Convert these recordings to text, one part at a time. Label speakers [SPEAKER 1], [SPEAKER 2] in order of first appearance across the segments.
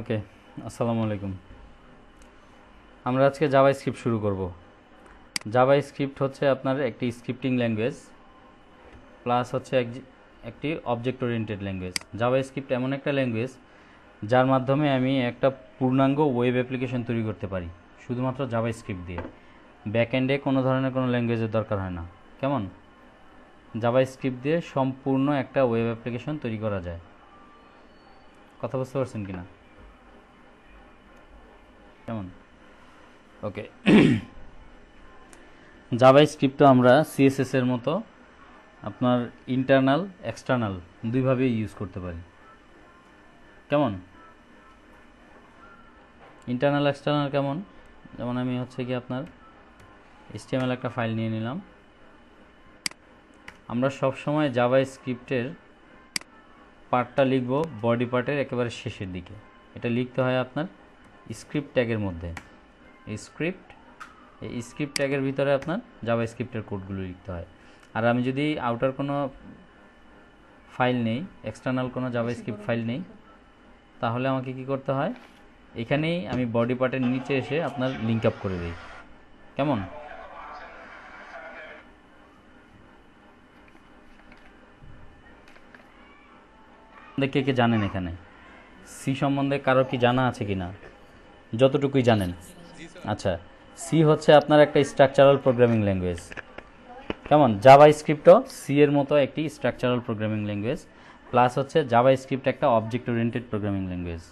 [SPEAKER 1] ওকে, আসসালামু আলাইকুম। আমরা আজকে জাভা স্ক্রিপ্ট শুরু করব। জাভা স্ক্রিপ্ট হচ্ছে আপনার একটি স্ক্রিপ্টিং ল্যাঙ্গুয়েজ প্লাস হচ্ছে একটি object oriented language. Java script এমন একটা ল্যাঙ্গুয়েজ যার মাধ্যমে আমি একটা পূর্ণাঙ্গ ওয়েব অ্যাপ্লিকেশন তৈরি করতে পারি শুধুমাত্র জাভা স্ক্রিপ্ট দিয়ে। ব্যাকএন্ডে কোনো ধরনের কোনো ল্যাঙ্গুয়েজের দরকার হয় না। কেমন? জাভা স্ক্রিপ্ট দিয়ে সম্পূর্ণ একটা ওয়েব অ্যাপ্লিকেশন তৈরি করা যায়। কথা বুঝতে পারছেন কি না? কেমন? ওকে, জাভা স্ক্রিপ্টও আমরা সিএসএস এর মতো আপনার ইন্টারনাল এক্সটার্নাল দুইভাবেই ইউজ করতে পারি। কেমন? ইন্টারনাল এক্সটার্নাল কেমন? যেমন আমি হচ্ছে কি আপনার HTML একটা ফাইল নিয়ে নিলাম। আমরা সব সময় জাভা স্ক্রিপ্টের পার্টটা লিখব বডি পার্টের একেবারে শেষের দিকে। এটা লিখতে হয় আপনার স্ক্রিপ্ট ট্যাগের মধ্যে। এই স্ক্রিপ্ট ট্যাগের ভিতরে আপনার জাভা স্ক্রিপ্টের কোডগুলো লিখতে হয়। আর আমি যদি আউটার কোনো ফাইল নেই, এক্সটার্নাল কোনো জাভা স্ক্রিপ্ট ফাইল নেই, তাহলে আমাকে কি করতে হয়? এখানেই আমি বডি পার্টের নিচে এসে আপনার লিঙ্ক আপ করে দিই। কেমন? কে কে জানেন এখানে সি সম্বন্ধে কারো কি জানা আছে কি না? যতটুকুই জানেন। আচ্ছা, সি হচ্ছে আপনার একটা স্ট্রাকচারাল প্রোগ্রামিং ল্যাঙ্গুয়েজ। কেমন? জাভা স্ক্রিপ্টও সি এর মতো একটি স্ট্রাকচারাল প্রোগ্রামিং ল্যাঙ্গুয়েজ, প্লাস হচ্ছে জাভা স্ক্রিপ্ট একটা অবজেক্ট ওরিয়েন্টেড প্রোগ্রামিং ল্যাঙ্গুয়েজ।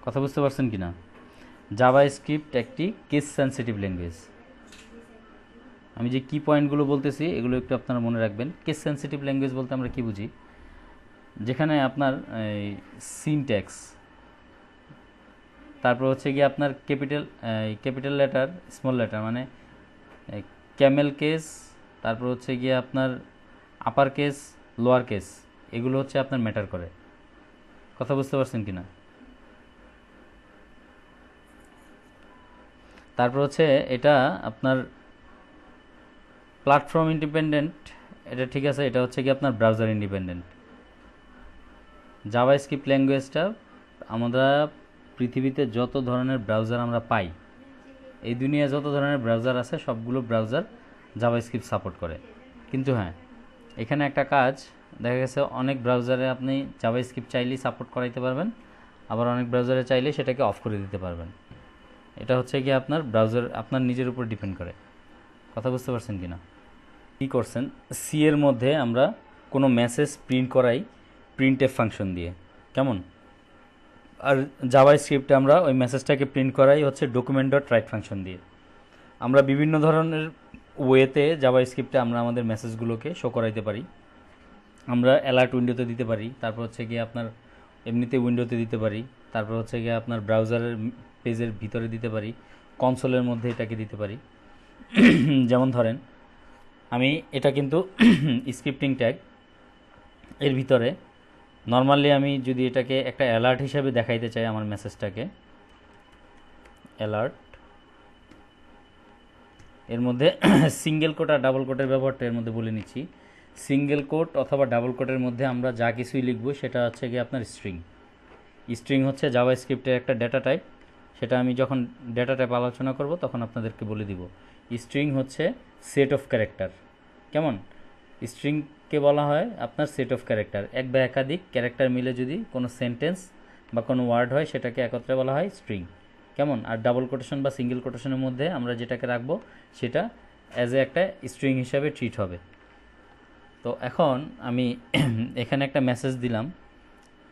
[SPEAKER 1] কথা বুঝতে পারছেন কি না? জাভা স্ক্রিপ্ট একটি কেস সেন্সিটিভ ল্যাঙ্গুয়েজ। আমি যে কি পয়েন্টগুলো বলতেছি এগুলো একটু আপনারা মনে রাখবেন। কেস সেন্সিটিভ ল্যাঙ্গুয়েজ বলতে আমরা কি বুঝি? যেখানে আপনার সিনট্যাক্স, তারপর হচ্ছে গিয়ে আপনার ক্যাপিটাল লেটার, স্মল লেটার, মানে ক্যামেল কেস, তারপর হচ্ছে গিয়ে আপনার আপার কেস, লোয়ার কেস, এগুলো হচ্ছে আপনার ম্যাটার করে। কথা বুঝতে পারছেন কি না? তারপর হচ্ছে এটা আপনার প্ল্যাটফর্ম ইন্ডিপেন্ডেন্ট, এটা ঠিক আছে। এটা হচ্ছে কি আপনার ব্রাউজার ইন্ডিপেন্ডেন্ট। জাভা স্ক্রিপ্ট ল্যাঙ্গুয়েজটা আমরা পৃথিবীতে যত ধরনের ব্রাউজার আমরা পাই, এই দুনিয়ায় যত ধরনের ব্রাউজার আছে সবগুলো ব্রাউজার জাভা স্ক্রিপ্ট সাপোর্ট করে। কিন্তু হ্যাঁ, এখানে একটা কাজ দেখা গেছে, অনেক ব্রাউজারে আপনি জাভা স্ক্রিপ্ট চাইলেই সাপোর্ট করাইতে পারবেন, আবার অনেক ব্রাউজারে চাইলে সেটাকে অফ করে দিতে পারবেন। এটা হচ্ছে কি আপনার ব্রাউজার আপনার নিজের উপর ডিপেন্ড করে। কথা বুঝতে পারছেন কি না? কী করছেন, সি এর মধ্যে আমরা কোনো মেসেজ প্রিন্ট করাই প্রিন্টএফ ফাংশন দিয়ে। কেমন? আর জাভা স্ক্রিপ্টে আমরা ওই মেসেজটাকে প্রিন্ট করাই হচ্ছে ডকুমেন্ট ডট রাইট ফাংশন দিয়ে। আমরা বিভিন্ন ধরনের ওয়েতে জাভা স্ক্রিপ্টে আমরা আমাদের মেসেজগুলোকে শো করাইতে পারি। আমরা অ্যালার্ট উইন্ডোতে দিতে পারি, তারপর হচ্ছে গিয়ে আপনার এমনিতে উইন্ডোতে দিতে পারি, তারপর হচ্ছে গিয়ে আপনার ব্রাউজারের পেজের ভিতরে দিতে পারি, কনসোলের মধ্যে এটাকে দিতে পারি। যেমন ধরেন আমি এটা কিন্তু স্ক্রিপ্টিং ট্যাগ এর ভিতরে নর্মালি আমি যদি এটাকে একটা অ্যালার্ট হিসাবে দেখাইতে চাই, আমার মেসেজটাকে অ্যালার্ট, এর মধ্যে সিঙ্গেল কোট আর ডাবল কোটের ব্যবহারটা এর মধ্যে বলে নিচ্ছি। সিঙ্গেল কোট অথবা ডাবল কোটের মধ্যে আমরা যা কিছুই লিখব সেটা হচ্ছে গিয়ে আপনার স্ট্রিং। স্ট্রিং হচ্ছে জাভা স্ক্রিপ্টের একটা ডেটা টাইপ। সেটা আমি যখন ডেটা টাইপ আলোচনা করব তখন আপনাদেরকে বলে দিব। স্ট্রিং হচ্ছে সেট অফ ক্যারেক্টার। কেমন? স্ট্রিংকে বলা হয় আপনার সেট অফ ক্যারেক্টার। এক বা একাধিক ক্যারেক্টার মিলে যদি কোনো সেন্টেন্স বা কোনো ওয়ার্ড হয় সেটাকে একত্রে বলা হয় স্ট্রিং। কেমন? আর ডাবল কোটেশন বা সিঙ্গেল কোটেশনের মধ্যে আমরা যেটাকে রাখবো সেটা অ্যাজ এ একটা স্ট্রিং হিসাবে ট্রিট হবে। তো এখন আমি এখানে একটা মেসেজ দিলাম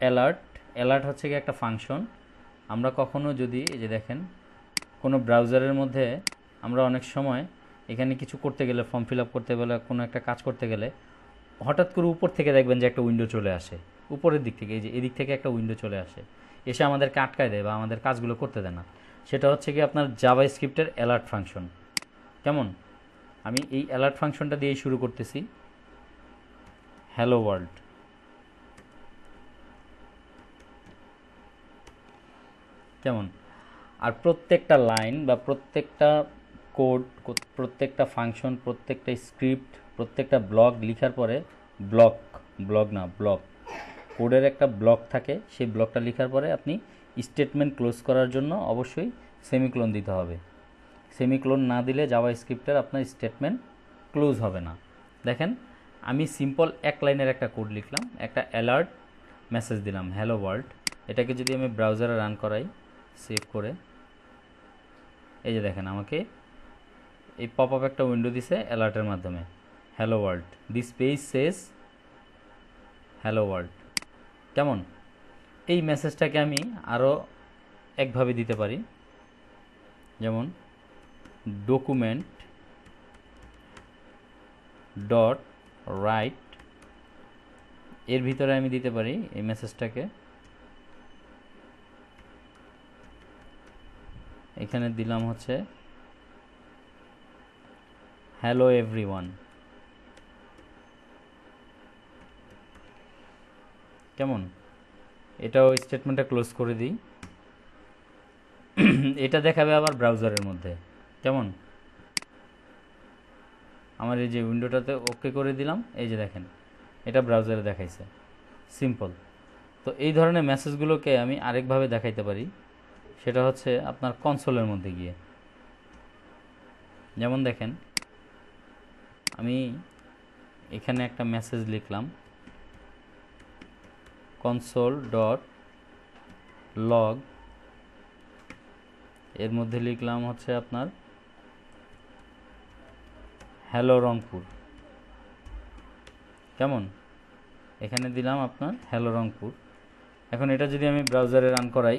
[SPEAKER 1] অ্যালার্ট। অ্যালার্ট হচ্ছে কি একটা ফাংশন। আমরা কখনো যদি এই যে দেখেন কোনো ব্রাউজারের মধ্যে আমরা অনেক সময় এখানে কিছু করতে গেলে, ফর্ম ফিল আপ করতে গেলে, কোনো একটা কাজ করতে গেলে হঠাৎ করে উপর থেকে দেখবেন যে একটা উইন্ডো চলে আসে, উপরের দিক থেকে, এই যে এদিক থেকে একটা উইন্ডো চলে আসে, এসে আমাদেরকে আটকায় দেয় বা আমাদের কাজগুলো করতে দেয় না। সেটা হচ্ছে কি আপনার জাভা স্ক্রিপ্টের অ্যালার্ট ফাংশন। কেমন? আমি এই অ্যালার্ট ফাংশনটা দিয়েই শুরু করতেছি। Hello world. কেমন? আর প্রত্যেকটা লাইন বা প্রত্যেকটা কোড, প্রত্যেকটা ফাংশন, প্রত্যেকটা স্ক্রিপ্ট, প্রত্যেকটা ব্লক লিখার পরে ব্লক কোডের একটা ব্লক থাকে, সেই ব্লকটা লেখার পরে আপনি স্টেটমেন্ট ক্লোজ করার জন্য অবশ্যই সেমিকোলন দিতে হবে। সেমিকোলন না দিলে জাভা স্ক্রিপ্টের আপনার স্টেটমেন্ট ক্লোজ হবে না। দেখেন আমি সিম্পল এক লাইনের একটা কোড লিখলাম, একটা অ্যালার্ট মেসেজ দিলাম হ্যালো ওয়ার্ল্ড। এটাকে যদি আমি ব্রাউজারে রান করাই, সেভ করে, এই যে দেখেন আমাকে এই পপ আপ একটা উইন্ডো দিছে অ্যালার্টের মাধ্যমে, hello world, this page Sage hello world. কেমন? এই মেসেজটাকে আমি আরও একভাবে দিতে পারি, যেমন ডকুমেন্ট ডট রাইট, এর ভিতরে আমি দিতে পারি এই মেসেজটাকে, এখানে দিলাম হচ্ছে হ্যালো এভরিওয়ান। কেমন? এটাও স্টেটমেন্টটা ক্লোজ করে দিই। এটা দেখাবে আবার ব্রাউজারের মধ্যে। কেমন? আমার এই যে উইন্ডোটাতে ওকে করে দিলাম, এই যে দেখেন এটা ব্রাউজারে দেখাইছে। সিম্পল। তো এই ধরনের মেসেজগুলোকে আমি আরেকভাবে দেখাইতে পারি, সেটা হচ্ছে আপনার কনসোলের মধ্যে গিয়ে। যেমন দেখেন আমি এখানে একটা মেসেজ লিখলাম কনসোল ডট লগ, এর মধ্যে লিখলাম হচ্ছে আপনার হ্যালো রংপুর। কেমন? এখানে দিলাম আপনার হ্যালো রংপুর। এখন এটা যদি আমি ব্রাউজারে রান করাই,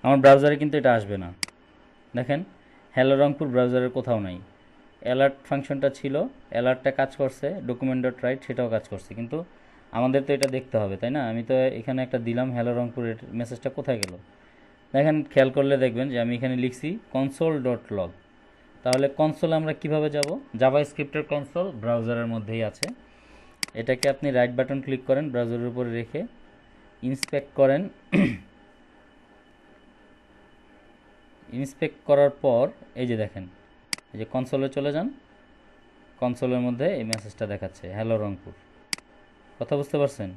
[SPEAKER 1] আমার ব্রাউজারে কিন্তু এটা আসবে না। দেখেন হ্যালো রংপুর ব্রাউজারের কোথাও নাই। অ্যালার্ট ফাংশনটা ছিল, অ্যালার্টটা কাজ করছে, ডকুমেন্ট ডট রাইট সেটাও কাজ করছে, কিন্তু আমাদের তো এটা দেখতে হবে, তাই না? আমি তো এখানে একটা দিলাম হ্যালো রংপুরের, মেসেজটা কোথায় গেল? দেখেন খেয়াল করলে দেখবেন যে আমি এখানে লিখছি কনসোল ডট লগ। তাহলে কনসোলে আমরা কিভাবে যাব? জাভা স্ক্রিপ্টের কনসোল ব্রাউজারের মধ্যেই আছে। এটাকে আপনি রাইট বাটন ক্লিক করেন, ব্রাউজারের উপরে রেখে ইন্সপেক্ট করেন। ইন্সপেক্ট করার পর এই যে দেখেন, এই যে কনসোলে চলে যান, কনসোলের মধ্যে এই মেসেজটা দেখাচ্ছে হ্যালো রংপুর। কথা বুঝতে পারছেন?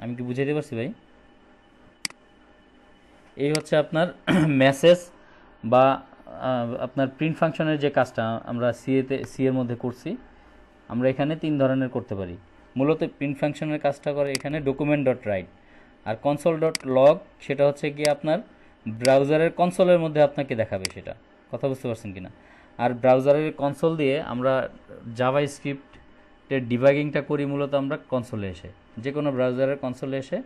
[SPEAKER 1] আমি কি বুঝাইতে পারছি ভাই? এই হচ্ছে আপনার মেসেজ বা আপনার প্রিন্ট ফাংশনের যে কাজটা আমরা সি এর মধ্যে করছি, আমরা এখানে 3 ধরনের করতে পারি। মূলত প্রিন্ট ফাংশনের কাজটা করে এখানে ডকুমেন্ট ডট রাইট, আর কনসোল ডট লগ সেটা হচ্ছে গিয়ে আপনার ব্রাউজারের কনসোলের মধ্যে আপনাকে দেখাবে সেটা। কথা বুঝতে পারছেন কিনা? আর ব্রাউজারের কনসোল দিয়ে আমরা জাভা স্ক্রিপ্টের ডিবাগিংটা করি মূলত আমরা কনসোলে এসে, যে কোনো ব্রাউজারের কনসোলে এসে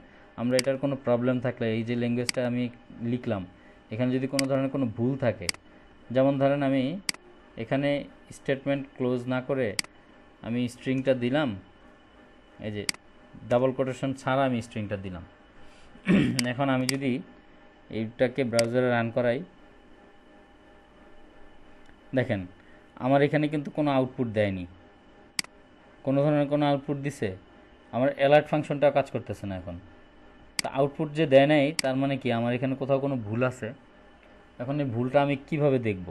[SPEAKER 1] আমরা এটার কোনো প্রবলেম থাকলে, এই যে ল্যাঙ্গুয়েজটা আমি লিখলাম এখানে যদি কোনো ধরনের কোনো ভুল থাকে, যেমন ধরেন আমি এখানে স্টেটমেন্ট ক্লোজ না করে আমি স্ট্রিংটা দিলাম, এই যে ডাবল কোটেশন ছাড়া আমি স্ট্রিংটা দিলাম। এখন আমি যদি এইটাকে ব্রাউজারে রান করাই, দেখেন আমার এখানে কিন্তু কোনো আউটপুট দেয়নি, কোনো ধরনের কোনো আউটপুট দিছে? আমার অ্যালার্ট ফাংশনটা কাজ করতেছে না এখন। তা আউটপুট যে দেয় নাই তার মানে কি আমার এখানে কোথাও কোনো ভুল আছে? এখন এই ভুলটা আমি কিভাবে দেখব?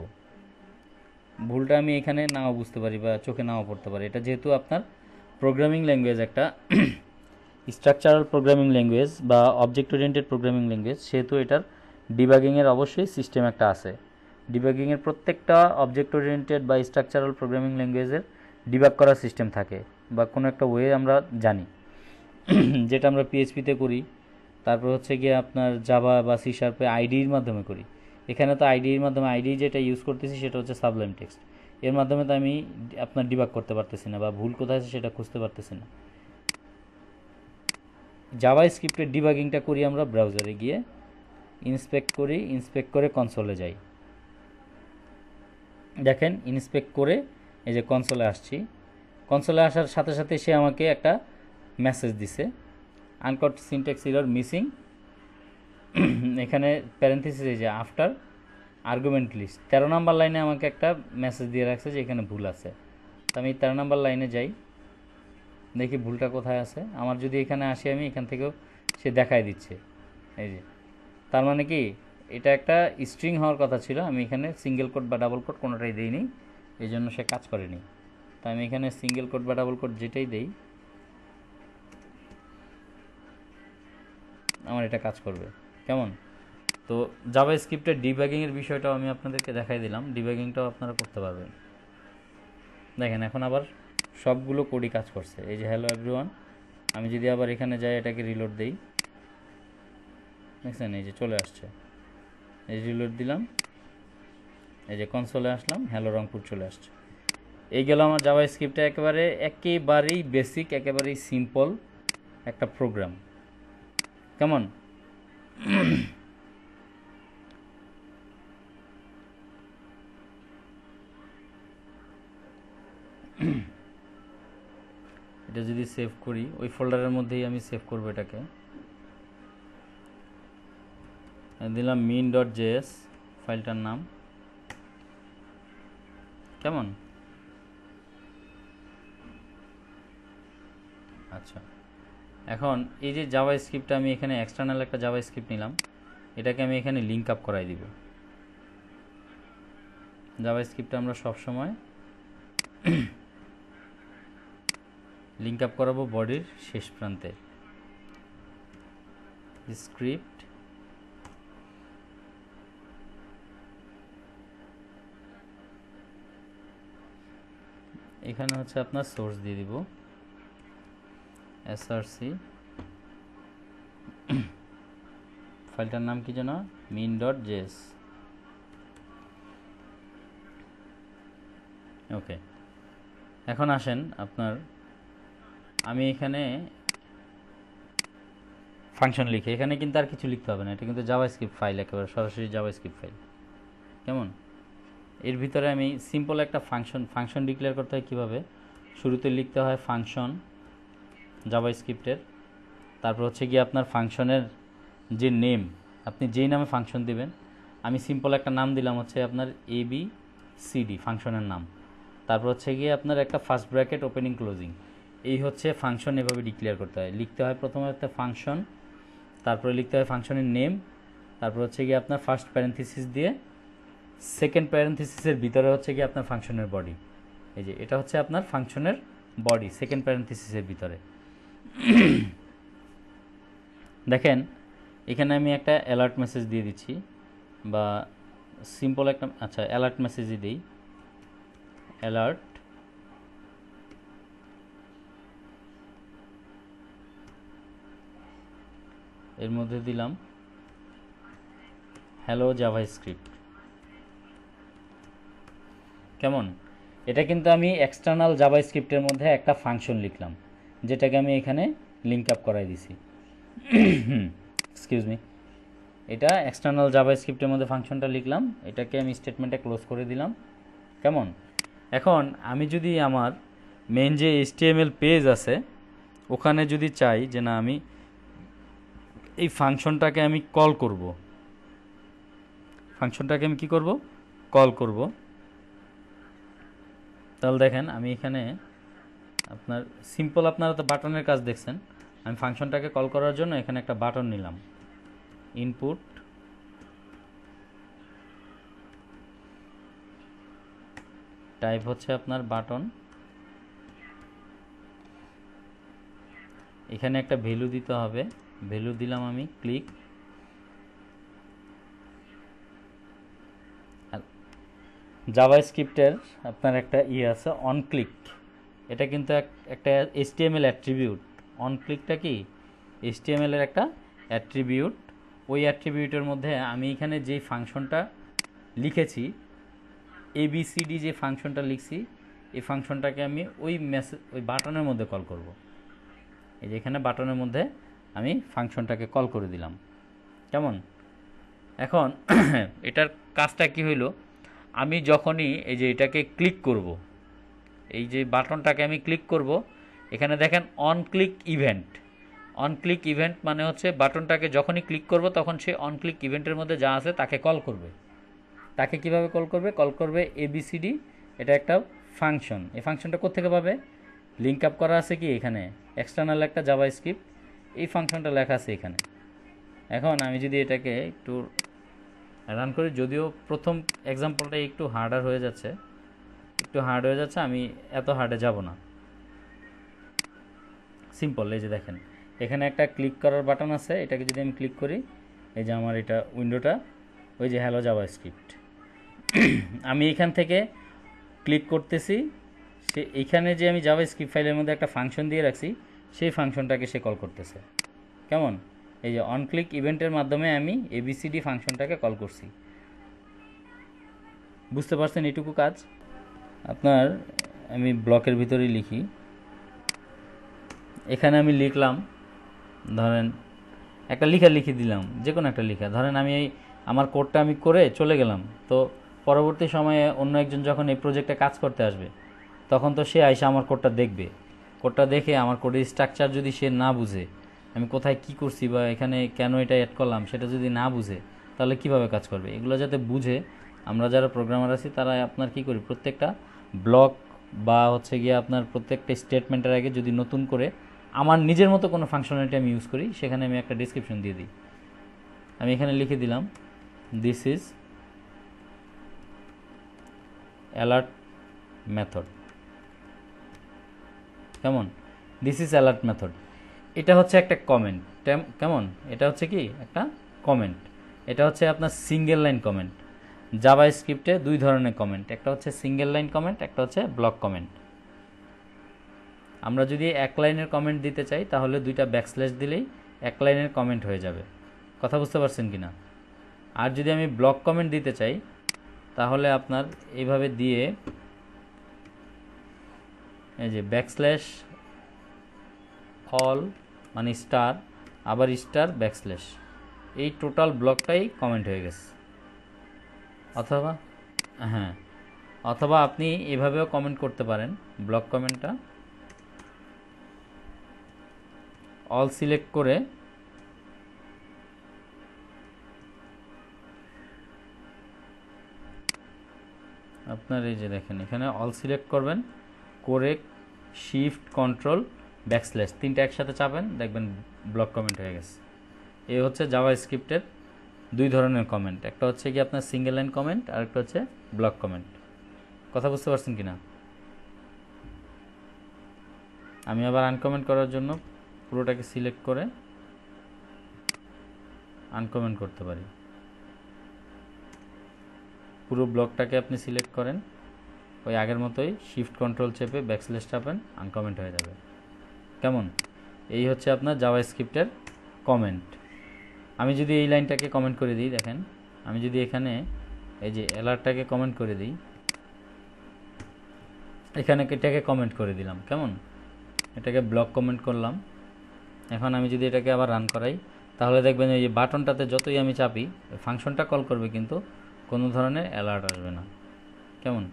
[SPEAKER 1] ভুলটা আমি এখানে নাও বুঝতে পারি বা চোখে নাও পড়তে পারি। এটা যেহেতু আপনার প্রোগ্রামিং ল্যাঙ্গুয়েজ, একটা স্ট্রাকচারাল প্রোগ্রামিং ল্যাঙ্গুয়েজ বা অবজেক্ট ওরিয়েন্টেড প্রোগ্রামিং ল্যাঙ্গুয়েজ, সেহেতু এটার ডিবাগিংয়ের অবশ্যই সিস্টেম একটা আছে। ডিবাগিংয়ের প্রত্যেকটা অবজেক্ট ওরিয়েন্টেড বা স্ট্রাকচারাল প্রোগ্রামিং ল্যাঙ্গুয়েজের ডিবাগ করার সিস্টেম থাকে বা কোনো একটা ওয়ে আমরা জানি, যেটা আমরা পিএইচপিতে করি, তারপর হচ্ছে গিয়ে আপনার জাভা বা সি শার্পে আইডির মাধ্যমে করি। এখানে তো আইডির মাধ্যমে, আইডি যেটা ইউজ করতেছি সেটা হচ্ছে সাবলাইম টেক্সট, এর মাধ্যমে তো আমি আপনার ডিবাগ করতে পারতেছি না বা ভুল কোথায় আছে সেটা খুঁজতে পারতেছি না। জাভা স্ক্রিপ্টের ডিবাগিংটা করি আমরা ব্রাউজারে গিয়ে, ইন্সপেক্ট করি, ইন্সপেক্ট করে কনসোলে যাই। দেখেন ইন্সপেক্ট করে এই যে কনসোলে আসছি, কনসোলে আসার সাথে সাথে সে আমাকে একটা মেসেজ দিছে আনকট সিনট্যাক্স এরর মিসিং, এখানে প্যারেন্থেসিসে যে আফটার আর্গুমেন্ট লিস্ট 13 নম্বর লাইনে আমাকে একটা মেসেজ দিয়ে রাখছে যে এখানে ভুল আছে। তো আমি 13 নম্বর লাইনে যাই, দেখি ভুলটা কোথায় আছে। আমার যদি এখানে আসি আমি এখান থেকেও সে দেখাই দিচ্ছে, এই যে তার মানে কি এটা একটা স্ট্রিং হওয়ার কথা ছিল, আমি এখানে সিঙ্গেল কোট বা ডাবল কোট কোনোটাই দিইনি, এই জন্য সে কাজ করেনি। তো আমি এখানে সিঙ্গেল কোট বা ডাবল কোট যেটাই দেই আমার এটা কাজ করবে। কেমন? তো জাভাস্ক্রিপ্টের ডিবাগিংয়ের বিষয়টাও আমি আপনাদেরকে দেখাই দিলাম, ডিবাগিংটাও আপনারা করতে পারবেন। দেখেন এখন আবার সবগুলো কোডই কাজ করছে। এই যে হ্যালো এভরিওয়ান, আমি যদি আবার এখানে যাই এটাকে রিলোড দেই, দেখছেন এই যে চলে আসছে, এই রিলোড দিলাম, এই যে কনসোলে আসলাম, হ্যালো রংপুর চলে আসছে। এই গেল আমার জাভাস্ক্রিপ্টে একেবারেই বেসিক, একেবারেই সিম্পল একটা প্রোগ্রাম। কেমন? এটা যদি সেভ করি, ওই ফোল্ডারের মধ্যেই আমি সেভ করব এটাকে। দিলাম min.js ফাইলটার নাম। কেমন? আচ্ছা, এখন এই যে জাভাস্ক্রিপ্টটা আমি এখানে এক্সটার্নাল একটা জাভাস্ক্রিপ্ট নিলাম, এটাকে আমি এখানে লিঙ্ক আপ করাই দিব। জাভাস্ক্রিপ্টটা আমরা সবসময় লিঙ্ক আপ করাবো বডির শেষ প্রান্তে। স্ক্রিপ্ট এখানে হচ্ছে আপনার সোর্স দিয়ে দিব src, ফাইলটার নাম কি যেন min.js। ওকে, এখন আসেন আপনার, আমি এখানে ফাংশন লিখে, এখানে কিন্তু আর কিছু লিখতে হবে না, এটা কিন্তু জাভাস্ক্রিপ্ট ফাইল, একেবারে সরাসরি জাভাস্ক্রিপ্ট ফাইল। কেমন? এর ভিতরে আমি সিম্পল একটা ফাংশন ডিক্লেয়ার করতে হয় কীভাবে, শুরুতে লিখতে হয় ফাংশন জাভাস্ক্রিপ্টের, তারপর হচ্ছে গিয়ে আপনার ফাংশনের যে নেম, আপনি যেই নামে ফাংশন দিবেন, আমি সিম্পল একটা নাম দিলাম হচ্ছে আপনার ABCD ফাংশনের নাম, তারপর হচ্ছে গিয়ে আপনার একটা ফার্স্ট ব্র্যাকেট ওপেনিং ক্লোজিং, এই হচ্ছে ফাংশন। এভাবে ডিক্লেয়ার করতে হয়। লিখতে হয় প্রথমে একটা ফাংশন, তারপরে লিখতে হয় ফাংশনের নেম, তারপর হচ্ছে গিয়ে আপনার ফার্স্ট প্যারেন্থেসিস দিয়ে সেকেন্ড প্যারেন্থেসিসের ভিতরে হচ্ছে গিয়ে আপনার ফাংশনের বডি। এই যে এটা হচ্ছে আপনার ফাংশনের বডি সেকেন্ড প্যারেন্থেসিসের ভিতরে। দেখেন এখানে আমি একটা অ্যালার্ট মেসেজ দিয়ে দিচ্ছি, বা সিম্পল একটা, আচ্ছা অ্যালার্ট মেসেজই দিই, অ্যালার্ট এর মধ্যে দিলাম হ্যালো জাভাস্ক্রিপ্ট। কেমন? এটা কিন্তু আমি এক্সটার্নাল জাভাস্ক্রিপ্টের মধ্যে একটা ফাংশন লিখলাম, যেটাকে আমি এখানে লিঙ্ক আপ করাই দিছি। এক্সকিউজ মি, এটা এক্সটার্নাল জাভাস্ক্রিপ্টের মধ্যে ফাংশনটা লিখলাম, এটাকে আমি স্টেটমেন্টে ক্লোজ করে দিলাম। কেমন? এখন আমি যদি আমার মেন যে HTML পেজ আছে ওখানে যদি চাই যে না আমি এই ফাংশনটাকে আমি কল করব, ফাংশনটাকে আমি কি করব, কল করব, তাহলে দেখেন আমি এখানে আপনার সিম্পল, আপনারা তো বাটনের কাজ দেখছেন, আমি ফাংশনটাকে কল করার জন্য এখানে একটা বাটন নিলাম, ইনপুট টাইপ হচ্ছে আপনার বাটন, এখানে একটা ভ্যালু দিতে হবে, ভ্যালু দিলাম আমি ক্লিক। জাভাস্ক্রিপ্টের আপনার একটা আছে অন ক্লিক, এটা কিন্তু একটা HTML অ্যাট্রিবিউট। অন ক্লিকটা কি HTML এর একটা অ্যাট্রিবিউট। ওই অ্যাট্রিবিউটের মধ্যে আমি এখানে যেই ফাংশনটা লিখেছি, ABCD যে ফাংশনটা লিখছি, এই ফাংশনটাকে আমি ওই বাটনের মধ্যে কল করব। এই যে এখানে বাটনের মধ্যে আমি ফাংশনটাকে কল করে দিলাম। কেমন? এখন এটার কাজটা কি হইল, আমি যখনই এই যে এটাকে ক্লিক করব, এই যে বাটনটাকে আমি ক্লিক করব, এখানে দেখেন on click event. On click event মানে হচ্ছে বাটনটাকে যখনই ক্লিক করব তখন সে অন ক্লিক ইভেন্টের মধ্যে যা আছে তাকে কল করবে। তাকে কিভাবে কল করবে? কল করবে ABCD, এটা একটা ফাংশন। এই ফাংশনটা কোত্থেকে পাবে? লিঙ্ক আপ করা আছে কি এখানে এক্সটার্নাল একটা জাভাস্ক্রিপ্ট, এই ফাংশনটা লেখা আছে এখানে। এখন আমি যদি এটাকে একটু রান করি, যদিও প্রথম এক্সাম্পলটা একটু হার্ডার হয়ে যাচ্ছে, একটু হার্ড হয়ে যাচ্ছে, আমি এত হার্ডে যাব না, সিম্পল। এই যে দেখেন এখানে একটা ক্লিক করার বাটন আছে, এটাকে যদি আমি ক্লিক করি, এই যে আমার এটা উইন্ডোটা, ওই যে হ্যালো জাভাস্ক্রিপ্ট, আমি এখান থেকে ক্লিক করতেছি, সে এইখানে যে আমি জাভাস্ক্রিপ্ট ফাইলের মধ্যে একটা ফাংশন দিয়ে রাখছি, সেই ফাংশনটাকে সে কল করতেছে। কেমন? এই যে অন ক্লিক ইভেন্টের মাধ্যমে আমি এবিসিডি ফাংশনটাকে কল করছি। বুঝতে পারছেন এইটুকু কাজ? আপনার আমি ব্লকের ভিতরেই লিখি, এখানে আমি লিখলাম, ধরেন একটা লিখে লিখে দিলাম, যে কোনো একটা লিখা, ধরেন আমি এই আমার কোডটা আমি করে চলে গেলাম, তো পরবর্তী সময়ে অন্য একজন যখন এই প্রজেক্টে কাজ করতে আসবে, তখন তো সে আইসা আমার কোডটা দেখবে, কোডটা দেখে আমার কোডের স্ট্রাকচার যদি সে না বুঝে, আমি কোথায় কি করছি বা এখানে কেন এটা অ্যাড করলাম সেটা যদি না বুঝে, তাহলে কিভাবে কাজ করবে? এগুলো যাতে বুঝে, আমরা যারা প্রোগ্রামার আছি তারা আপনার কি করি, প্রত্যেকটা ব্লক বা হচ্ছে গিয়ে আপনার প্রত্যেকটা স্টেটমেন্টের আগে যদি নতুন করে আমার নিজের মতো কোনো ফাংশনালিটি আমি ইউজ করি, সেখানে আমি একটা ডেসক্রিপশন দিয়ে দিই। আমি এখানে লিখে দিলাম দিস ইজ অ্যালার্ট মেথড। কেমন? দিস ইজ অ্যালার্ট মেথড, এটা হচ্ছে একটা কমেন্ট। কেমন? এটা হচ্ছে কি একটা কমেন্ট, এটা হচ্ছে আপনার সিঙ্গেল লাইন কমেন্ট। জাভাস্ক্রিপ্টে দুই ধরনের কমেন্ট, একটা হচ্ছে সিঙ্গেল লাইন কমেন্ট, একটা হচ্ছে ব্লক কমেন্ট। আমরা যদি এক লাইনের কমেন্ট দিতে চাই, তাহলে দুইটা ব্যাকস্ল্যাশ দিলেই এক লাইনের কমেন্ট হয়ে যাবে। কথা বুঝতে পারছেন কি না? আর যদি আমি ব্লক কমেন্ট দিতে চাই, তাহলে আপনার এইভাবে দিয়ে, এই যে ব্যাকস্ল্যাশ অল মানে স্টার, আবার স্টার ব্যাকস্ল্যাশ, এই টোটাল ব্লকটাই কমেন্ট হয়ে গেছে। অথবা হ্যাঁ, অথবা আপনি এভাবেও কমেন্ট করতে পারেন, ব্লক কমেন্টটা অল সিলেক্ট করে আপনার এই যে দেখেন এখানে অল সিলেক্ট করবেন করে শিফট কন্ট্রোল ব্যাকস্ল্যাশ তিনটা একসাথে চাপেন, দেখবেন ব্লক কমেন্ট হয়ে গেছে। এই হচ্ছে জাভাস্ক্রিপ্টের দুই ধরনের কমেন্ট, একটা হচ্ছে কি আপনার সিঙ্গেল লাইন কমেন্ট, আর একটা হচ্ছে ব্লক কমেন্ট। কথা বুঝতে পারছেন কি না? আমি আবার আনকমেন্ট করার জন্য পুরোটাকে সিলেক্ট করে আনকমেন্ট করতে পারি। পুরো ব্লকটাকে আপনি সিলেক্ট করেন, ওই আগের মতোই শিফট কন্ট্রোল চেপে ব্যাকস্ল্যাশ চাপেন, আনকমেন্ট হয়ে যাবে। কেমন? এই হচ্ছে আপনার জাভাস্ক্রিপ্টের কমেন্ট। আমি যদি এই লাইনটাকে কমেন্ট করে দিই, দেখেন আমি যদি এখানে এই যে অ্যালার্টটাকে কমেন্ট করে দিই, এখানে এটাকে কমেন্ট করে দিলাম, কেমন? এটাকে ব্লক কমেন্ট করলাম। এখন আমি যদি এটাকে আবার রান করাই, তাহলে দেখবেন এই যে বাটনটাতে যতই আমি চাপি, ফাংশনটা কল করবে কিন্তু কোনো ধরনের অ্যালার্ট আসবে না। কেমন?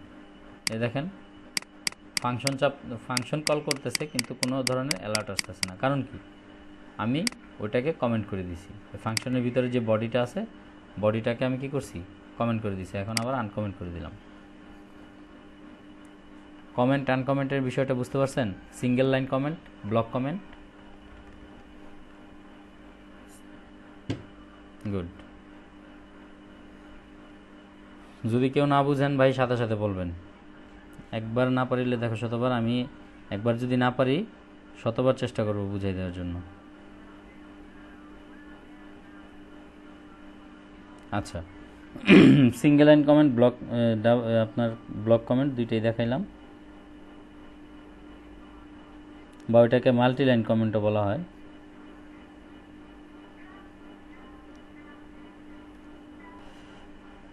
[SPEAKER 1] এই দেখেন ফাংশন কল করতেছে কিন্তু কোনো ধরনের অ্যালার্ট আসতেছে না। কারণ কি? আমি ওইটাকে কমেন্ট করে দিছি। ফাংশনের ভিতরে যে বডিটা আছে, বডিটাকে আমি কি করছি, কমেন্ট করে দিছি। এখন আবার আনকমেন্ট করে দিলাম। কমেন্ট আনকমেন্টের বিষয়টা বুঝতে পারছেন? Single line comment, block comment. Good. যদি কেউ না বুঝেন ভাই সাথে সাথে বলবেন, একবার না পারিলে দেখো শতবার, আমি একবার যদি না পারি শতবার চেষ্টা করব বুঝিয়ে দেওয়ার জন্য। আচ্ছা, সিঙ্গেল লাইন কমেন্ট, ব্লক আপনার ব্লক কমেন্ট দুইটাই দেখাইলাম, বা ওইটাকে মাল্টি লাইন কমেন্টও বলা হয়।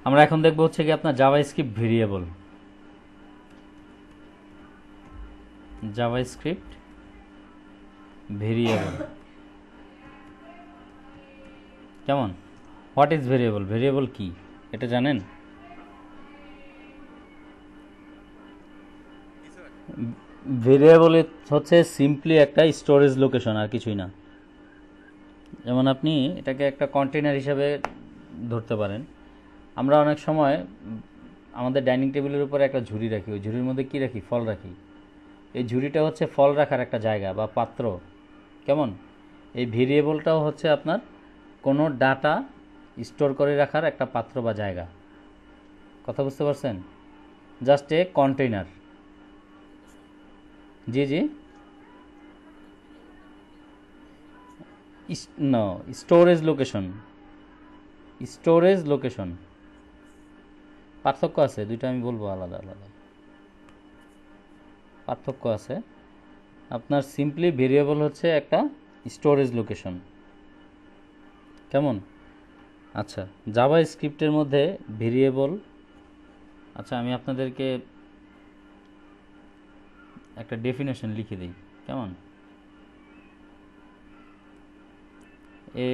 [SPEAKER 1] আমরা এখন দেখব হচ্ছে কি আপনার জাভাস্ক্রিপ্ট ভেরিয়েবল। জাভাস্ক্রিপ্ট ভেরিয়েবল কেমন? What is variable? ভেরিয়েবল কি এটা জানেন? ভেরিয়েবল হচ্ছে সিম্পলি একটা স্টোরেজ লোকেশন, আর কিছুই না। যেমন আপনি এটাকে একটা কন্টেনার হিসাবে ধরতে পারেন। আমরা অনেক সময় আমাদের ডাইনিং টেবিলের উপরে একটা ঝুড়ি রাখি, ওই ঝুড়ির মধ্যে কী রাখি? ফল রাখি। এই ঝুড়িটা হচ্ছে ফল রাখার একটা জায়গা বা পাত্র। কেমন? এই ভেরিয়েবলটাও হচ্ছে আপনার কোনো ডাটা স্টোর করে রাখার একটা পাত্র বা জায়গা। কথা বুঝতে পারছেন? Just a container. জি জি, no, storage location, storage location পার্থক্য আছে, দুইটা আমি বলবো আলাদা আলাদা, পার্থক্য আছে। আপনার সিম্পলি ভেরিয়েবল হচ্ছে একটা স্টোরেজ লোকেশন, কেমন? আচ্ছা, জাভা স্ক্রিপ্টের মধ্যে ভেরিয়েবল, আচ্ছা আমি আপনাদেরকে একটা ডেফিনেশন লিখে দিই, কেমন? এ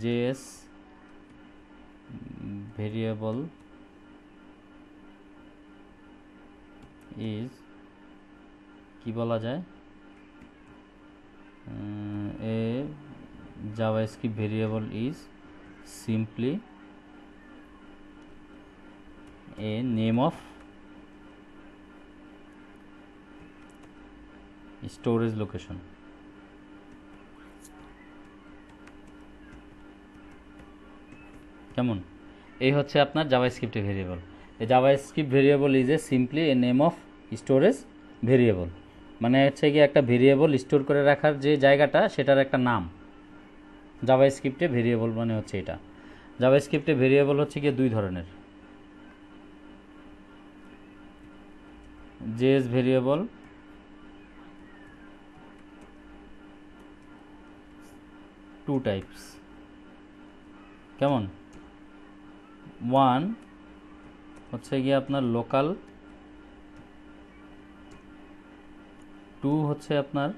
[SPEAKER 1] জেএস ভেরিয়েবল ইজ, কি বলা যায়, a JavaScript variable is simply a name of storage location. কেমন? এই হচ্ছে আপনার জাভাস্ক্রিপ্টের ভেরিয়েবল। এই JavaScript variable is a simply a name of storage variable, মানে হচ্ছে কি একটা ভেরিয়েবল স্টোর করে রাখার যে জায়গাটা সেটার একটা নাম। জাভাস্ক্রিপ্টে ভেরিয়েবল মানে হচ্ছে এটা। জাভাস্ক্রিপ্টে ভেরিয়েবল হচ্ছে কি দুই ধরনের, জেএস ভেরিয়েবল টু টাইপস, কেমন? ওয়ান হচ্ছে গিয়ে আপনার লোকাল, টু হচ্ছে আপনার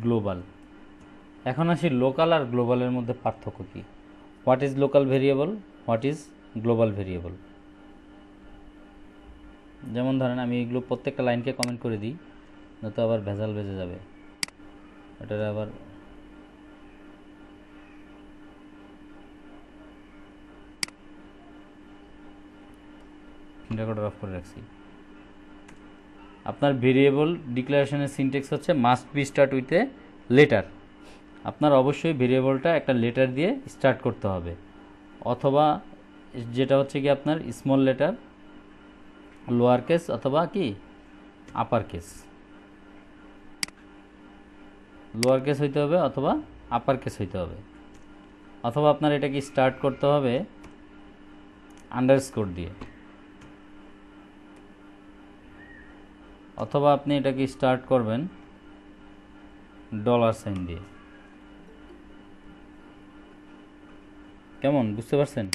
[SPEAKER 1] গ্লোবাল। এখন আসি লোকাল আর গ্লোবালের মধ্যে পার্থক্য কী। What is local variable, what is global variable? যেমন ধরেন আমি এগুলো প্রত্যেকটা লাইনকে কমেন্ট করে দিই, নয়তো আবার ভেজাল বেজে যাবে, এটার আবার রেকর্ডার অফ করে রাখছি। আপনার ভেরিয়েবল ডিক্লারেশনের সিনটেক্স হচ্ছে must be start with a letter. আপনার অবশ্যই ভেরিয়েবলটা একটা লেটার দিয়ে স্টার্ট করতে হবে, অথবা যেটা হচ্ছে কি আপনার স্মল লেটার, লোয়ার কেস অথবা কি আপার কেস। লোয়ার কেস হইতে হবে অথবা আপার কেস হইতে হবে, অথবা আপনার এটাকে স্টার্ট করতে হবে আন্ডারস্কোর দিয়ে, অথবা আপনি এটাকে স্টার্ট করবেন ডলার সাইন দিয়ে। কেমন, বুঝতে পারছেন?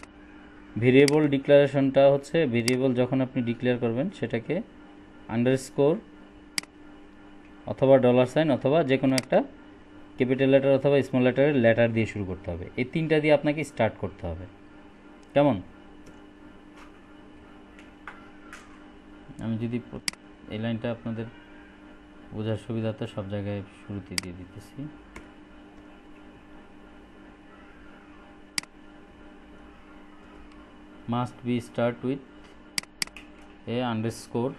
[SPEAKER 1] ভেরিয়েবল ডিক্লারেশনটা হচ্ছে ভেরিয়েবল যখন আপনি ডিক্লেয়ার করবেন সেটাকে আন্ডারস্কোর অথবা ডলার সাইন অথবা যে কোনো একটা ক্যাপিটাল লেটার অথবা স্মল লেটারের লেটার দিয়ে শুরু করতে হবে। এই তিনটা দিয়ে আপনাকে স্টার্ট করতে হবে, কেমন? আমি যদি এই লাইনটা আপনাদের বোঝার সুবিধাতে সব জায়গায় শুরুতে দিয়ে দিতেছি। Must be start with a underscore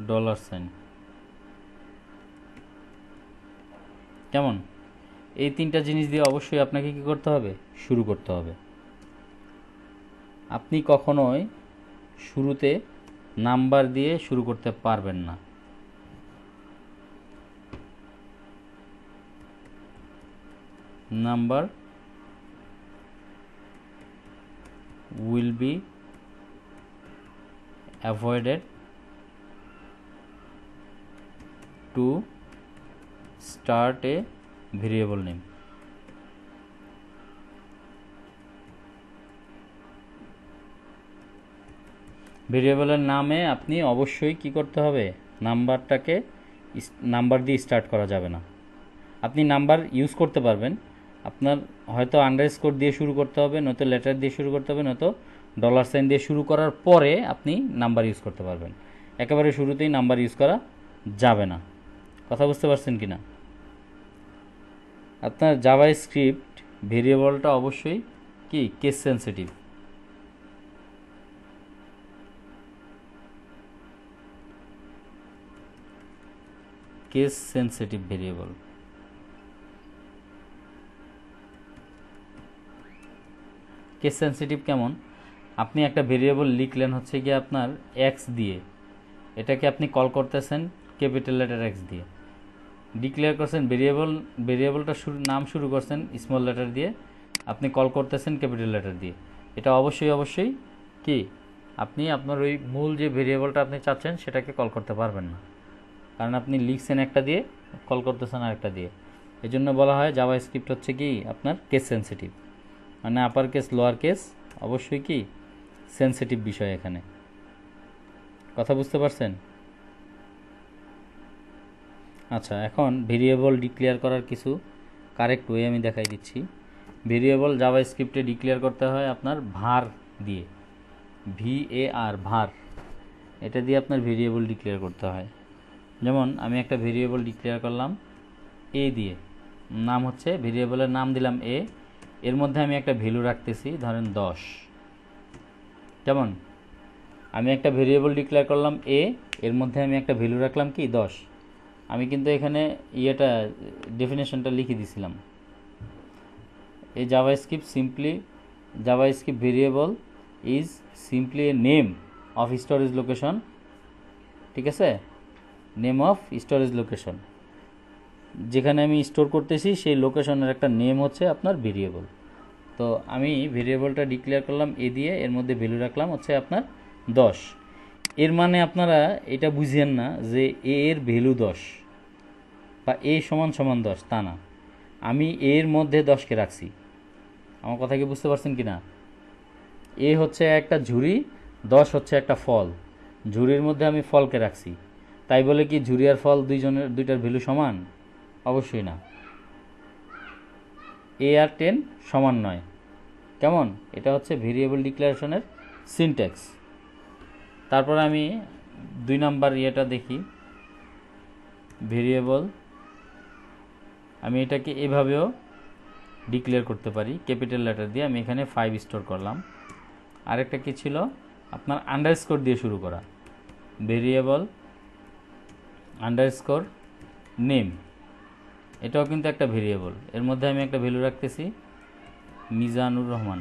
[SPEAKER 1] dollar sign, কেমন? এই তিনটা জিনিস দিয়ে অবশ্যই আপনাকে কি করতে হবে, শুরু করতে হবে। আপনি কখনোই শুরুতে নাম্বার দিয়ে শুরু করতে পারবেন না। Number will be avoided to start a variable name. ভেরিয়েবলের নামে আপনি অবশ্যই কি করতে হবে, নাম্বারটাকে নাম্বার দিয়ে স্টার্ট করা যাবে না। আপনি নাম্বার ইউজ করতে পারবেন, আপনার হয়তো আন্ডারস্কোর দিয়ে শুরু করতে হবে, নয়তো লেটার দিয়ে শুরু করতে হবে, নয়তো ডলার সাইন দিয়ে শুরু করার পরে আপনি নাম্বার ইউজ করতে পারবেন। একেবারে শুরুতেই নাম্বার ইউজ করা যাবে না। কথা বুঝতে পারছেন কি না? আপনার জাভা স্ক্রিপ্ট ভেরিয়েবলটা অবশ্যই কি case sensitive. Case sensitive variable. Case sensitive কেমন, আপনি একটা ভেরিয়েবল লিখলেন হচ্ছে গিয়ে আপনার এক্স দিয়ে, এটাকে আপনি কল করতেছেন ক্যাপিটাল লেটার এক্স দিয়ে, ডিক্লেয়ার করছেন ভেরিয়েবলটা নাম শুরু করছেন স্মল লেটার দিয়ে, আপনি কল করতেছেন ক্যাপিটাল লেটার দিয়ে, এটা অবশ্যই কি আপনি আপনার ওই মূল যে ভেরিয়েবলটা আপনি চাচ্ছেন সেটাকে কল করতে পারবেন না, কারণ আপনি লিখছেন একটা দিয়ে, কল করতেছেন আরেকটা দিয়ে। এই জন্য বলা হয় জাভা স্ক্রিপ্ট হচ্ছে কি আপনার কেস সেন্সিটিভ, মানে আপার কেস লোয়ার কেস অবশ্যই কি সেন্সিটিভ বিষয় এখানে। কথা বুঝতে পারছেন? আচ্ছা, এখন ভেরিয়েবল ডিক্লেয়ার করার কিছু কারেক্ট ওয়ে আমি দেখাই দিচ্ছি। ভেরিয়েবল জাভা স্ক্রিপ্টে ডিক্লেয়ার করতে হয় আপনার ভার দিয়ে, VAR, ভার, এটা দিয়ে আপনার ভেরিয়েবল ডিক্লেয়ার করতে হয়। যেমন আমি একটা ভেরিয়েবল ডিক্লেয়ার করলাম এ দিয়ে, নাম হচ্ছে ভেরিয়েবলের নাম দিলাম এ, এর মধ্যে আমি একটা ভ্যালু রাখতেছি ধরেন 10। যেমন আমি একটা ভেরিয়েবল ডিক্লেয়ার করলাম এ, এর মধ্যে আমি একটা ভ্যালু রাখলাম কি 10। আমি কিন্তু এখানে ডেফিনেশনটা লিখে দিছিলাম, এই JavaScript variable is simply a name of storage location, ঠিক আছে, নেম অফ স্টোরেজ লোকেশন, যেখানে আমি স্টোর করতেছি সেই লোকেশনের একটা নেম হচ্ছে আপনার ভেরিয়েবল। তো আমি ভেরিয়েবলটা ডিক্লেয়ার করলাম এ দিয়ে, এর মধ্যে ভ্যালু রাখলাম হচ্ছে আপনার 10। এর মানে আপনারা এটা বুঝিয়েন না যে এ এর ভ্যালু 10 বা এ সমান 10, তা না, আমি এর মধ্যে 10কে রাখছি। আমার কথা কি বুঝতে পারছেন কি না? এ হচ্ছে একটা ঝুড়ি, 10 হচ্ছে একটা ফল, ঝুড়ির মধ্যে আমি ফলকে রাখছি, তাই বলে কি ঝুড়ি আর ফল দুইটার ভ্যালু সমান? অবশ্যই না। এ আর 10 সমান নয়। কেমন? এটা হচ্ছে ভেরিয়েবল ডিক্লারেশনের সিনট্যাক্স। তারপর আমি 2 নাম্বার দেখি, ভেরিয়েবল আমি এটাকে এভাবেও ডিক্লেয়ার করতে পারি ক্যাপিটাল লেটার দিয়ে, আমি এখানে 5 স্টোর করলাম। আরেকটা কি ছিল আপনার আন্ডারস্কোর দিয়ে শুরু করা, ভেরিয়েবল আন্ডারস্কোর নেম, এটাও কিন্তু একটা ভেরিয়েবল, এর মধ্যে আমি একটা ভ্যালু রাখতেছি মিজানুর রহমান।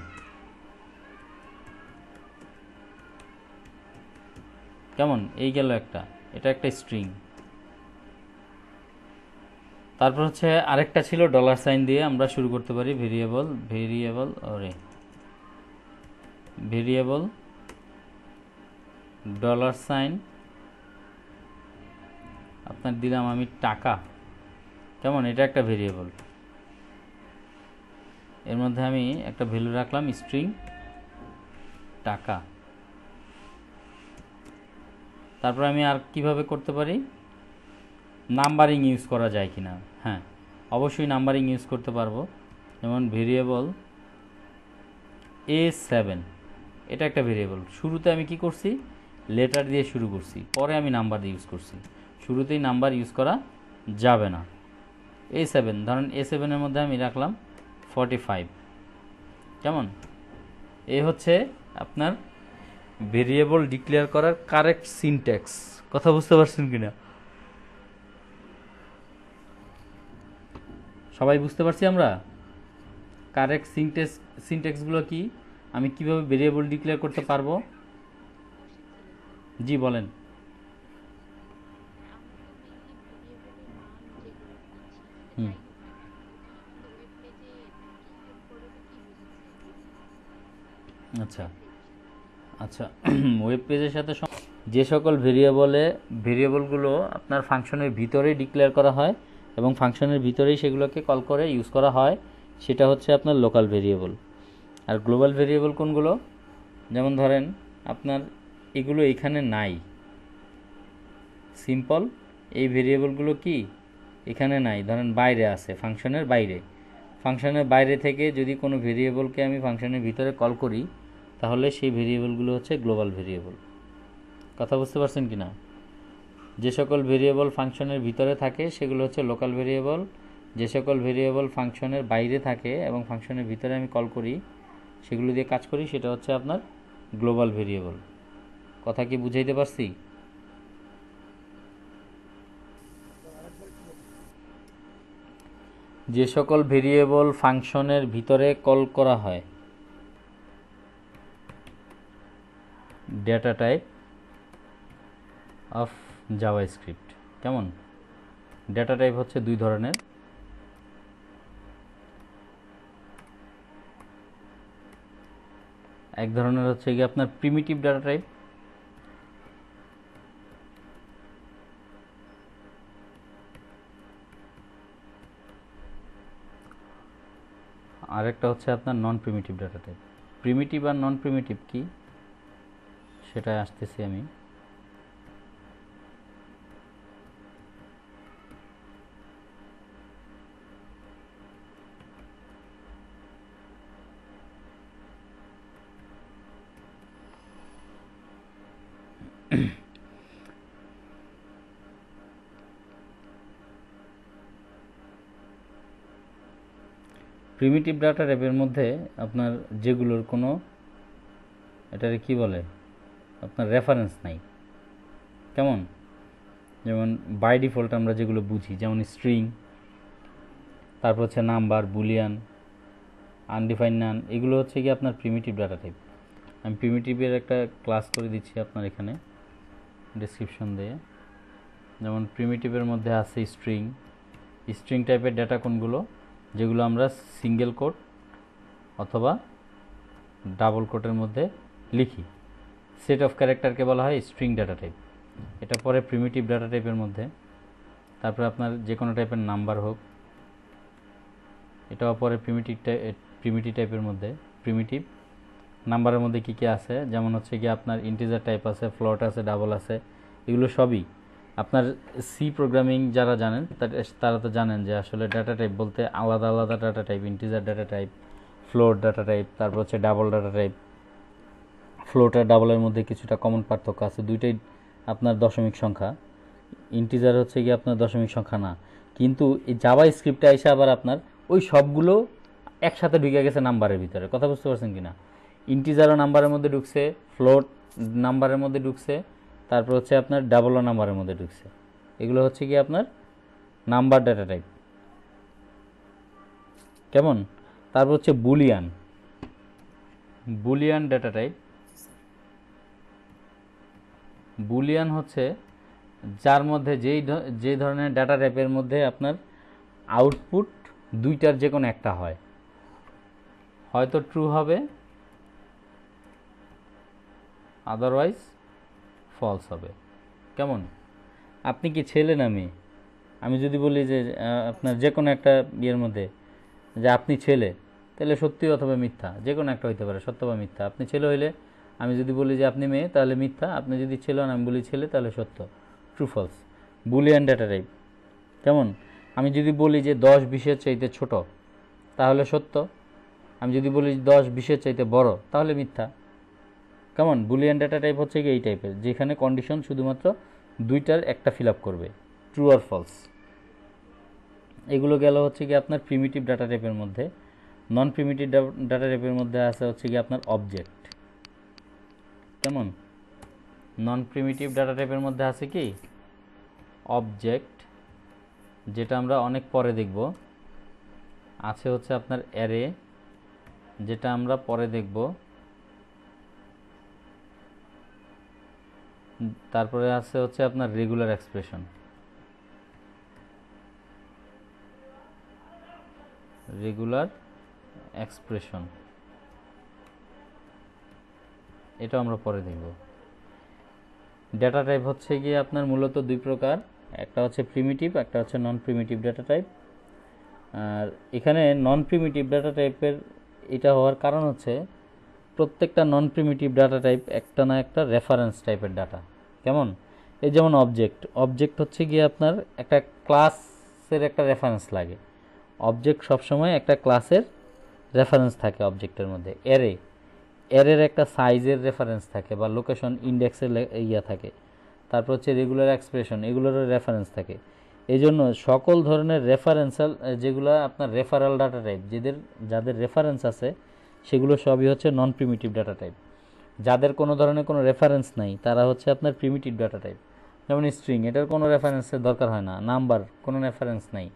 [SPEAKER 1] কেমন? এই গেল একটা, এটা একটা স্ট্রিং। তারপর হচ্ছে আরেকটা ছিল ডলার সাইন দিয়ে আমরা শুরু করতে পারি ভেরিয়েবল ডলার সাইন আপনার দিলাম আমি টাকা। কেমন? এটা একটা ভেরিয়েবল, এর মধ্যে আমি একটা ভ্যালু রাখলাম স্ট্রিং টাকা। তারপর আমি আর কিভাবে করতে পারি, নাম্বারিং ইউজ করা যায় কিনা? হ্যাঁ, অবশ্যই নাম্বারিং ইউজ করতে পারবো। যেমন ভেরিয়েবল A7, এটা একটা ভেরিয়েবল, শুরুতে আমি কি করছি লেটার দিয়ে শুরু করছি, পরে আমি নাম্বার দিয়ে ইউজ করছি, শুরুতেই নাম্বার ইউজ করা যাবে না। A7, ধরেন A7 এর মধ্যে আমি রাখলাম 45। কেমন? এ হচ্ছে আপনার ভেরিয়েবল ডিক্লেয়ার করার কারেক্ট সিনট্যাক্স। কথা বুঝতে পারছেন কিনা? সবাই বুঝতে পারছি আমরা? কারেক্ট সিনট্যাক্সগুলো কি, আমি কিভাবে ভেরিয়েবল ডিক্লেয়ার করতে পারবো? জি বলেন। হুম, আচ্ছা আচ্ছা। ওয়েব পেজের সাথে যে সকল ভেরিয়েবলগুলো আপনার ফাংশনের ভিতরেই ডিক্লেয়ার করা হয় এবং ফাংশনের ভিতরেই সেগুলোকে কল করে ইউজ করা হয়, সেটা হচ্ছে আপনার লোকাল ভেরিয়েবল। আর গ্লোবাল ভেরিয়েবল কোনগুলো? যেমন ধরেন আপনার এগুলো এখানে নাই, সিম্পল, এই ভেরিয়েবলগুলো কি এখানে নাই, ধরেন বাইরে আছে, ফাংশনের বাইরে থেকে যদি কোনো ভেরিয়েবলকে আমি ফাংশনের ভিতরে কল করি, তাহলে সেই ভেরিয়েবলগুলো হচ্ছে গ্লোবাল ভেরিয়েবল। কথা বুঝতে পারছেন কি না? যে সকল ভেরিয়েবল ফাংশনের ভিতরে থাকে সেগুলো হচ্ছে লোকাল ভেরিয়েবল, যে সকল ভেরিয়েবল ফাংশনের বাইরে থাকে এবং ফাংশনের ভিতরে আমি কল করি, সেগুলো দিয়ে কাজ করি, সেটা হচ্ছে আপনার গ্লোবাল ভেরিয়েবল। কথা কি বুঝাইতে পারছি? যে সকল ভেরিয়েবল ফাংশনের ভিতরে কল করা হয় ডেটা টাইপ অফ জাভাস্ক্রিপ্ট। কেমন? ডেটা টাইপ হচ্ছে দুই ধরনের, এক ধরনের হচ্ছে কি আপনার প্রিমিটিভ ডেটা টাইপ, আরেকটা হচ্ছে আপনার নন প্রিমিটিভ ডেটা টাইপ। প্রিমিটিভ আর নন প্রিমিটিভ কি সেটা আসতেছি আমি। প্রিমিটিভ ডাটা টাইপের মধ্যে আপনার যেগুলোর কোনো এটারে কি বলে আপনার রেফারেন্স নাই। কেমন? যেমন বাই ডিফল্ট আমরা যেগুলো বুঝি, যেমন স্ট্রিং, তারপর হচ্ছে নাম্বার, বুলিয়ান, আনডিফাইন্ড নান, এগুলো হচ্ছে কি আপনার প্রিমিটিভ ডাটা টাইপ। আমি প্রিমিটিভের একটা ক্লাস করে দিচ্ছি আপনার এখানে ডেসক্রিপশন দিয়ে। যেমন প্রিমিটিভের মধ্যে আছে স্ট্রিং। স্ট্রিং টাইপের ডেটা কোনগুলো? যেগুলো আমরা সিঙ্গেল কোট অথবা ডাবল কোটের মধ্যে লিখি। সেট অফ ক্যারেক্টারকে বলা হয় স্ট্রিং ডাটা টাইপ। এটা পরে প্রিমিটিভ ডাটা টাইপের মধ্যে। তারপরে আপনার যে কোনো টাইপের নাম্বার হোক, এটাও পরে প্রিমিটিভ টাইপের মধ্যে। প্রিমিটিভ নাম্বারের মধ্যে কী কী আছে, যেমন হচ্ছে কি আপনার ইন্টিজার টাইপ আছে, ফ্লোট আছে, ডাবল আছে, এগুলো সবই আপনার সি প্রোগ্রামিং যারা জানেন তারা তো জানেন যে আসলে ডাটা টাইপ বলতে আলাদা আলাদা data type, integer data type, float data type, তারপর হচ্ছে ডাবল ডাটা টাইপ। ফ্লোট আর ডাবলের মধ্যে কিছুটা কমন পার্থক্য আছে, দুইটাই আপনার দশমিক সংখ্যা। ইন্টিজার হচ্ছে কি আপনার দশমিক সংখ্যা না, কিন্তু এই জাভা স্ক্রিপ্টে এসে আবার আপনার ওই সবগুলো একসাথে ঢুকে গেছে নাম্বারের ভিতরে। কথা বুঝতে পারছেন কি না? ইন্টিজারও নাম্বারের মধ্যে ঢুকছে, ফ্লোট নাম্বারের মধ্যে ঢুকছে, তারপর হচ্ছে আপনার ডাবলও নাম্বারের মধ্যে ঢুকছে। এগুলো হচ্ছে কি আপনার নাম্বার ডাটা টাইপ। কেমন? তারপর হচ্ছে Boolean, Boolean data type. Boolean হচ্ছে যার মধ্যে যে ধরনের ডাটা টাইপের মধ্যে আপনার আউটপুট দুইটার যে কোনো একটা হয়, হয়তো ট্রু হবে, আদারওয়াইজ ফলস হবে। কেমন? আপনি কি ছেলে না মেয়ে? আমি যদি বলি যে আপনার যে কোনো একটা ইয়ের মধ্যে যে আপনি ছেলে, তাহলে সত্যি অথবা মিথ্যা যে কোনো একটা হইতে পারে, সত্য বা মিথ্যা। আপনি ছেলে হইলে আমি যদি বলি যে আপনি মেয়ে, তাহলে মিথ্যা। আপনি যদি ছেলে হন, আমি বলি ছেলে, তাহলে সত্য, true false. Boolean data type. কেমন? আমি যদি বলি যে 10-20-এর চাইতে ছোট, তাহলে সত্য। আমি যদি বলি 10-20-এর চাইতে বড়, তাহলে মিথ্যা। কেমন? বুলিয়ান ডাটা টাইপ হচ্ছে কি এই টাইপের, যেখানে কন্ডিশন শুধুমাত্র দুইটার একটা ফিল আপ করবে, ট্রু আর ফলস। এগুলো গেল হচ্ছে কি আপনার প্রিমিটিভ ডাটা টাইপের মধ্যে। নন প্রিমিটিভ ডাটা টাইপের মধ্যে আছে হচ্ছে কি আপনার অবজেক্ট। কেমন? নন প্রিমিটিভ ডাটা টাইপের মধ্যে আছে কি অবজেক্ট, যেটা আমরা অনেক পরে দেখব। আছে হচ্ছে আপনার অ্যারে, যেটা আমরা পরে দেখব। তারপরে আছে হচ্ছে আপনার রেগুলার এক্সপ্রেশন। রেগুলার এক্সপ্রেশন এটা আমরা পরে দেখব। ডেটা টাইপ হচ্ছে গিয়ে আপনার মূলত দুই প্রকার, একটা হচ্ছে প্রিমিটিভ, একটা হচ্ছে নন প্রিমিটিভ ডেটা টাইপ। আর এখানে নন প্রিমিটিভ ডাটা টাইপের এটা হওয়ার কারণ হচ্ছে প্রত্যেকটা নন প্রিমিটিভ ডাটা টাইপ একটা না একটা রেফারেন্স টাইপের ডাটা। কেমন? এই যেমন অবজেক্ট হচ্ছে গিয়ে আপনার একটা ক্লাসের একটা রেফারেন্স লাগে। অবজেক্ট সবসময় একটা ক্লাসের রেফারেন্স থাকে অবজেক্টের মধ্যে। এরের একটা সাইজের রেফারেন্স থাকে বা লোকেশন ইন্ডেক্সের ইয়া থাকে। তারপর হচ্ছে রেগুলার এক্সপ্রেশন, এগুলোরও রেফারেন্স থাকে। এই জন্য সকল ধরনের রেফারেন্সাল যেগুলো আপনার রেফারাল ডাটা টাইপ, যাদের রেফারেন্স আছে সেগুলো সবই হচ্ছে নন প্রিমিটিভ ডাটা টাইপ। যাদের কোনো ধরনের কোনো রেফারেন্স নাই তারা হচ্ছে আপনার প্রিমিটিভ ডাটা টাইপ। যেমন স্ট্রিং, এটার কোনো রেফারেন্সের দরকার হয় না। নাম্বার, কোনো রেফারেন্স নাই।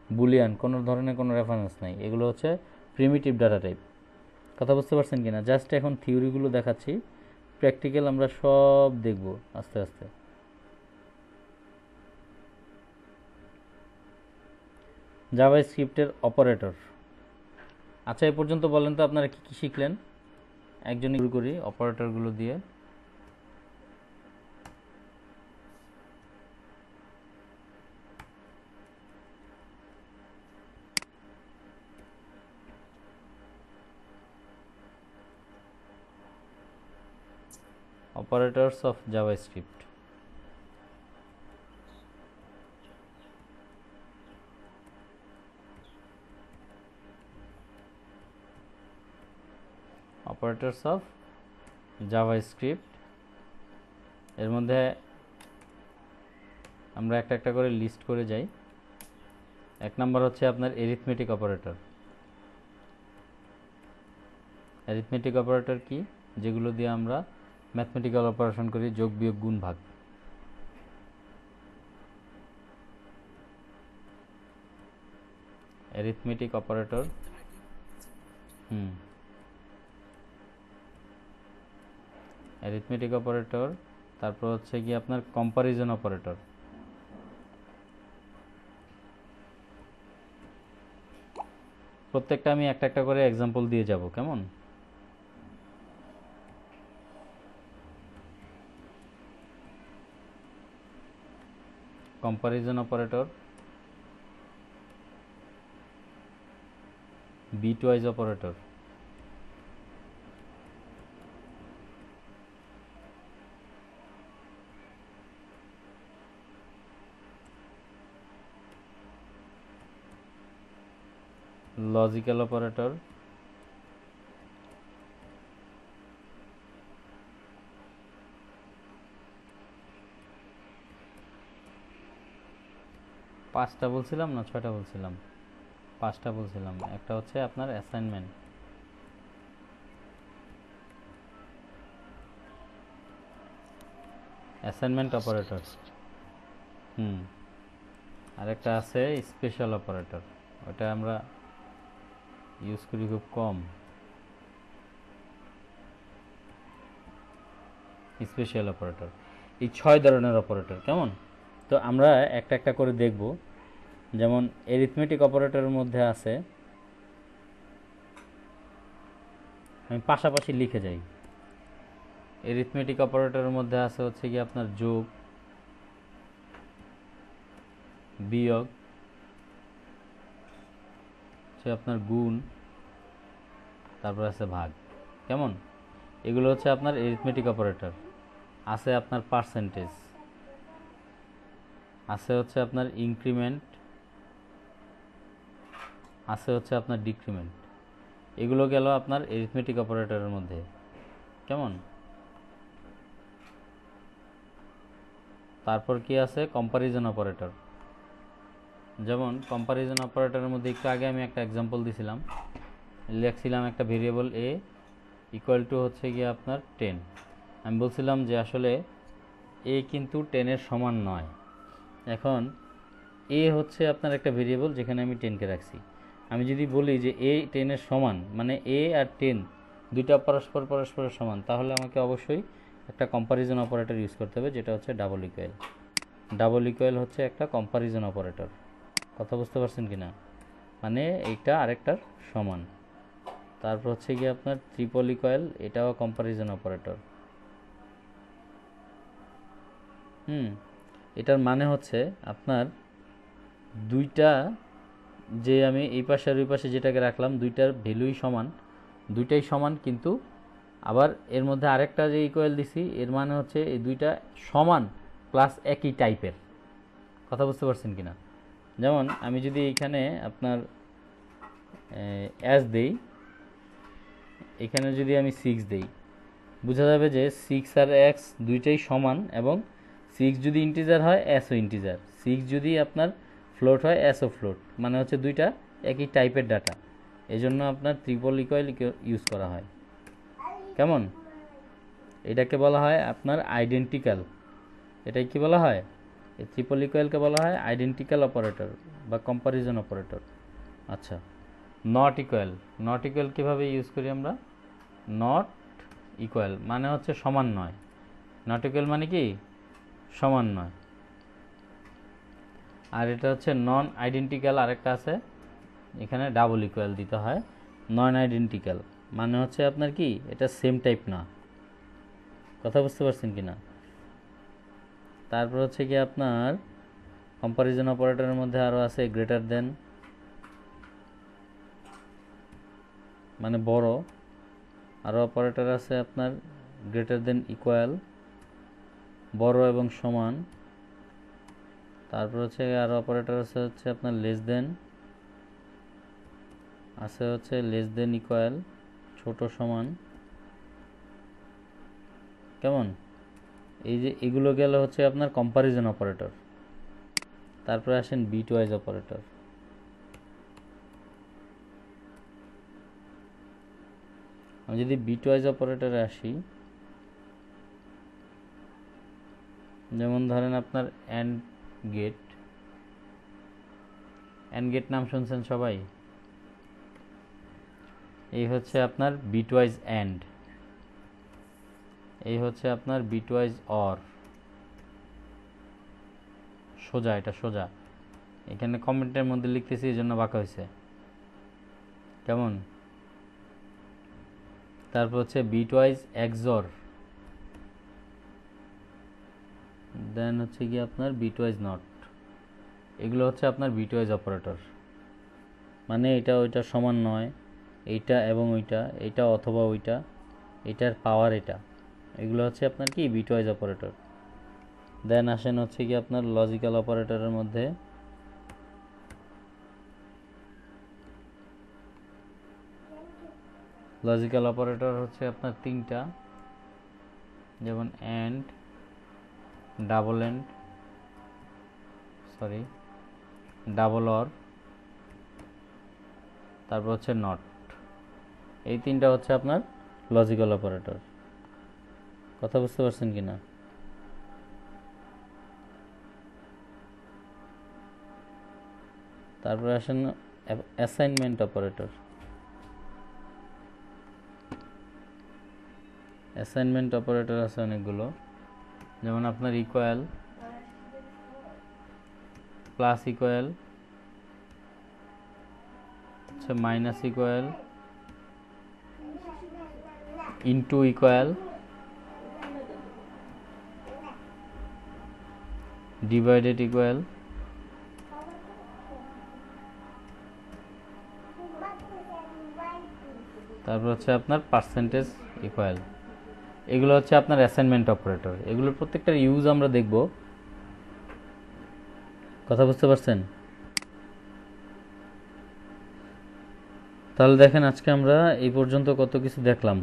[SPEAKER 1] বুলিয়ান, কোনো ধরনের কোনো রেফারেন্স নাই। এগুলো হচ্ছে প্রিমিটিভ ডাটা টাইপ। কথা বুঝতে পারছেন কিনা? জাস্ট এখন থিওরিগুলো দেখাচ্ছি, প্র্যাকটিক্যাল আমরা সব দেখব আস্তে আস্তে। জাভাস্ক্রিপ্টের অপারেটর। আচ্ছা, এ পর্যন্ত বলেন তো আপনারা কি কি শিখলেন? একজনই শুরু করি অপারেটরগুলো দিয়ে। Operators of JavaScript. Operators of JavaScript এর মধ্যে আমরা একটা একটা করে লিস্ট করে যাই। এক নাম্বার হচ্ছে আপনার এরিথমেটিক অপারেটর। এরিথমেটিক অপারেটর কি? যেগুলো দিয়ে আমরা ম্যাথমেটিক্যাল অপারেশন করি, যোগ বিয়োগ গুণ ভাগ। Arithmetic operator. Arithmetic operator. তারপর হচ্ছে কি আপনার কম্পারিজন অপারেটর। প্রত্যেকটা আমি একটা একটা করে এক্সাম্পল দিয়ে যাব, কেমন? Comparison operator, bitwise operator, logical operator, পাঁচটা বলছিলাম না ছয়টা বলছিলাম? পাঁচটা বলছিলাম। একটা হচ্ছে আপনার অ্যাসাইনমেন্ট, অ্যাসাইনমেন্ট অপারেটর। আরেকটা আছে স্পেশাল অপারেটর, ওটা আমরা ইউজ করি খুব কম। স্পেশাল অপারেটর, এই 6 ধরনের অপারেটর, কেমন? তো আমরা একটা একটা করে দেখব। যেমন এরিথমেটিক অপারেটরের মধ্যে আছে, আমি পাশাপাশি লিখে যাই। এরিথমেটিক অপারেটরের মধ্যে আছে হচ্ছে কি আপনার যোগ, বিয়োগ, হচ্ছে আপনার গুণ, তারপর আছে ভাগ, কেমন? এগুলো হচ্ছে আপনার এরিথমেটিক অপারেটর। আছে আপনার পার্সেন্টেজ, আছে হচ্ছে আপনার ইনক্রিমেন্ট, আছে হচ্ছে আপনার ডিক্রিমেন্ট। এগুলো গেল আপনার এরিথমেটিক অপারেটরের মধ্যে, কেমন? তারপর কি আছে? Comparison operator. যেমন কম্পারিজন অপারেটরের মধ্যে একটু আগে আমি একটা এক্সাম্পল দিছিলাম, লিখছিলাম একটা ভেরিয়েবল এ ইকুয়াল টু হচ্ছে গিয়ে আপনার 10। আমি বলছিলাম যে আসলে এ কিন্তু 10-এর সমান নয়। এখন এ হচ্ছে আপনার একটা ভেরিয়েবল যেখানে আমি 10কে রাখছি। আমি যদি বলি যে এ 10-এর সমান, মানে এ আর 10 দুইটা পরস্পরের সমান, তাহলে আমাকে অবশ্যই একটা কম্পারিজন অপারেটর ইউজ করতে হবে, যেটা হচ্ছে ডাবল ইকুয়াল। ডাবল ইকুয়াল হচ্ছে একটা কম্পারিজন অপারেটর। কথা বুঝতে পারছেন কি না? মানে এইটা আরেকটার সমান। তারপর হচ্ছে গিয়ে আপনার ট্রিপল ইকুয়াল, এটাও কম্পারিজন অপারেটর। এটার মানে হচ্ছে আপনার দুইটা, যে আমি এই পাশে আর ওই পাশে যেটাকে রাখলাম, দুইটার ভ্যালুই সমান, দুইটাই সমান, কিন্তু আবার এর মধ্যে আরেকটা যে ইকুয়াল দিছি, এর মানে হচ্ছে এই দুইটা সমান প্লাস একই টাইপের। কথা বুঝতে পারছেন কি না? যেমন আমি যদি এইখানে আপনার অ্যাস দেই, এখানে যদি আমি 6 দেই, বোঝা যাবে যে 6 আর x দুইটাই সমান, এবং 6 যদি ইন্টিজার হয় এসও ইন্টিজার, 6 যদি আপনার ফ্লোট হয় এসও ফ্লোট, মানে হচ্ছে দুইটা একই টাইপের ডাটা। এই জন্য আপনার ট্রিপল ইকুয়াল ইউজ করা হয়, কেমন? এটাকে বলা হয় আপনার আইডেন্টিক্যাল। এটাই কি বলা হয়? এই ট্রিপল ইকুয়ালকে বলা হয় আইডেন্টিক্যাল অপারেটর বা কম্পারিজন অপারেটর। আচ্ছা, নট ইকুয়াল। নট ইকুয়াল কীভাবে ইউজ করি আমরা? নট ইকুয়াল মানে হচ্ছে সমান নয়, নট ইকুয়াল মানে কি সমান নয়। আর এটা হচ্ছে নন আইডেন্টিক্যাল, আরেকটা আছে এখানে ডাবল ইকুয়াল দিতে হয়। নন আইডেন্টিক্যাল মানে হচ্ছে আপনার কি এটা সেম টাইপ না, কথা বুঝতে পারছেন কি না। তারপর হচ্ছে কি আপনার কম্পারিজন অপারেটরের মধ্যে আরও আছে গ্রেটার দেন মানে বড়, আরও অপারেটর আছে আপনার গ্রেটার দেন ইকুয়াল, বড় এবং সমান। তারপর হচ্ছে আরও অপারেটর আছে হচ্ছে আপনার লেস দেন, আছে হচ্ছে লেস দেন ইকুয়াল, ছোট সমান, কেমন। এই যে এগুলো গেল হচ্ছে আপনার কম্পারিজন অপারেটর। তারপরে আসেন বিটওয়াইজ অপারেটর। আমি যদি বিটওয়াইজ অপারেটরে আসি, যেমন ধরেন আপনার অ্যান্ড গেট, অ্যান্ড গেট নাম শুনছেন সবাই। এই হচ্ছে আপনার বিটওয়াইজ অ্যান্ড, এই হচ্ছে আপনার বিটওয়াইজ অর। সোজা, এটা সোজা, এখানে কমেন্টের মধ্যে লিখতেছি এই জন্য বাঁকা হয়েছে, কেমন। তারপর হচ্ছে বিটওয়াইজ এক্সর, দেন হচ্ছে কি আপনার বিটওয়াইজ নট। এগুলো হচ্ছে আপনার বিটওয়াইজ অপারেটর, মানে এটা ওইটা সমান নয়, এইটা এবং ওইটা, এইটা অথবা ওইটা, এটার পাওয়ার এটা, এগুলো হচ্ছে আপনার কি বিটওয়াইজ অপারেটর। দেন আসেন হচ্ছে কি আপনার লজিক্যাল অপারেটরের মধ্যে, লজিক্যাল অপারেটর হচ্ছে আপনার তিনটা, যেমন and, double and, sorry double or, তারপর হচ্ছে নট। এই তিনটা হচ্ছে আপনার লজিক্যাল অপারেটর, কথা বুঝতে পারছেন কি না। তারপরে আসেন অ্যাসাইনমেন্ট অপারেটর। অ্যাসাইনমেন্ট অপারেটর আছে অনেকগুলো, যেমন আপনার ইকুয়াল, প্লাস ইকুয়াল, হচ্ছে minus equal, into equal, divided equal, তারপর হচ্ছে আপনার পার্সেন্টেজ ইকুয়াল। এগুলো হচ্ছে আপনার অ্যাসাইনমেন্ট অপারেটর। এগুলোর প্রত্যেকটার ইউজ আমরা দেখব, কথা বুঝতে পারছেন। তাহলে দেখেন আজকে আমরা এই পর্যন্ত কত কিছু দেখলাম।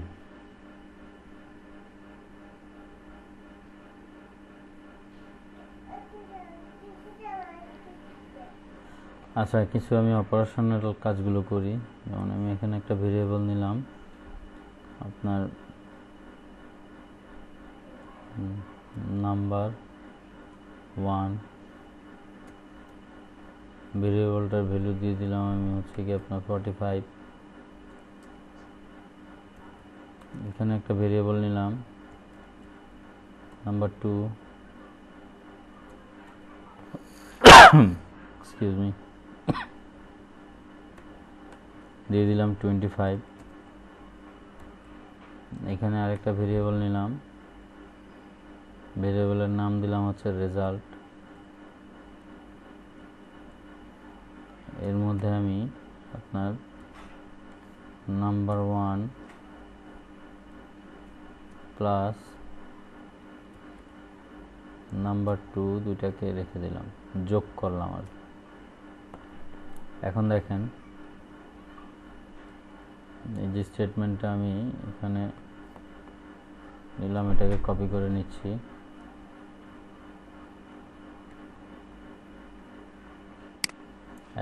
[SPEAKER 1] আচ্ছা, কিছু আমি অপারেশনাল কাজগুলো করি। যেমন আমি এখানে একটা ভেরিয়েবল নিলাম আপনার নাম্বার 1, ভেরিয়েবলটার ভ্যালু দিয়ে দিলাম আমি হচ্ছে কি আপনার 45। এখানে একটা ভেরিয়েবল নিলাম নাম্বার 2, এক্সকিউজ মি, দিয়ে দিলাম 25। এখানে আরেকটা ভেরিয়েবল নিলাম, ভেরিয়েবলের নাম দিলাম হচ্ছে রেজাল্ট। এর মধ্যে আমি আপনার নাম্বার 1 প্লাস নাম্বার 2 দুইটাকে রেখে দিলাম, যোগ করলাম। আর এখন দেখেন এই যে স্টেটমেন্টটা আমি এখানে নিলাম, এটাকে কপি করে নিচ্ছি।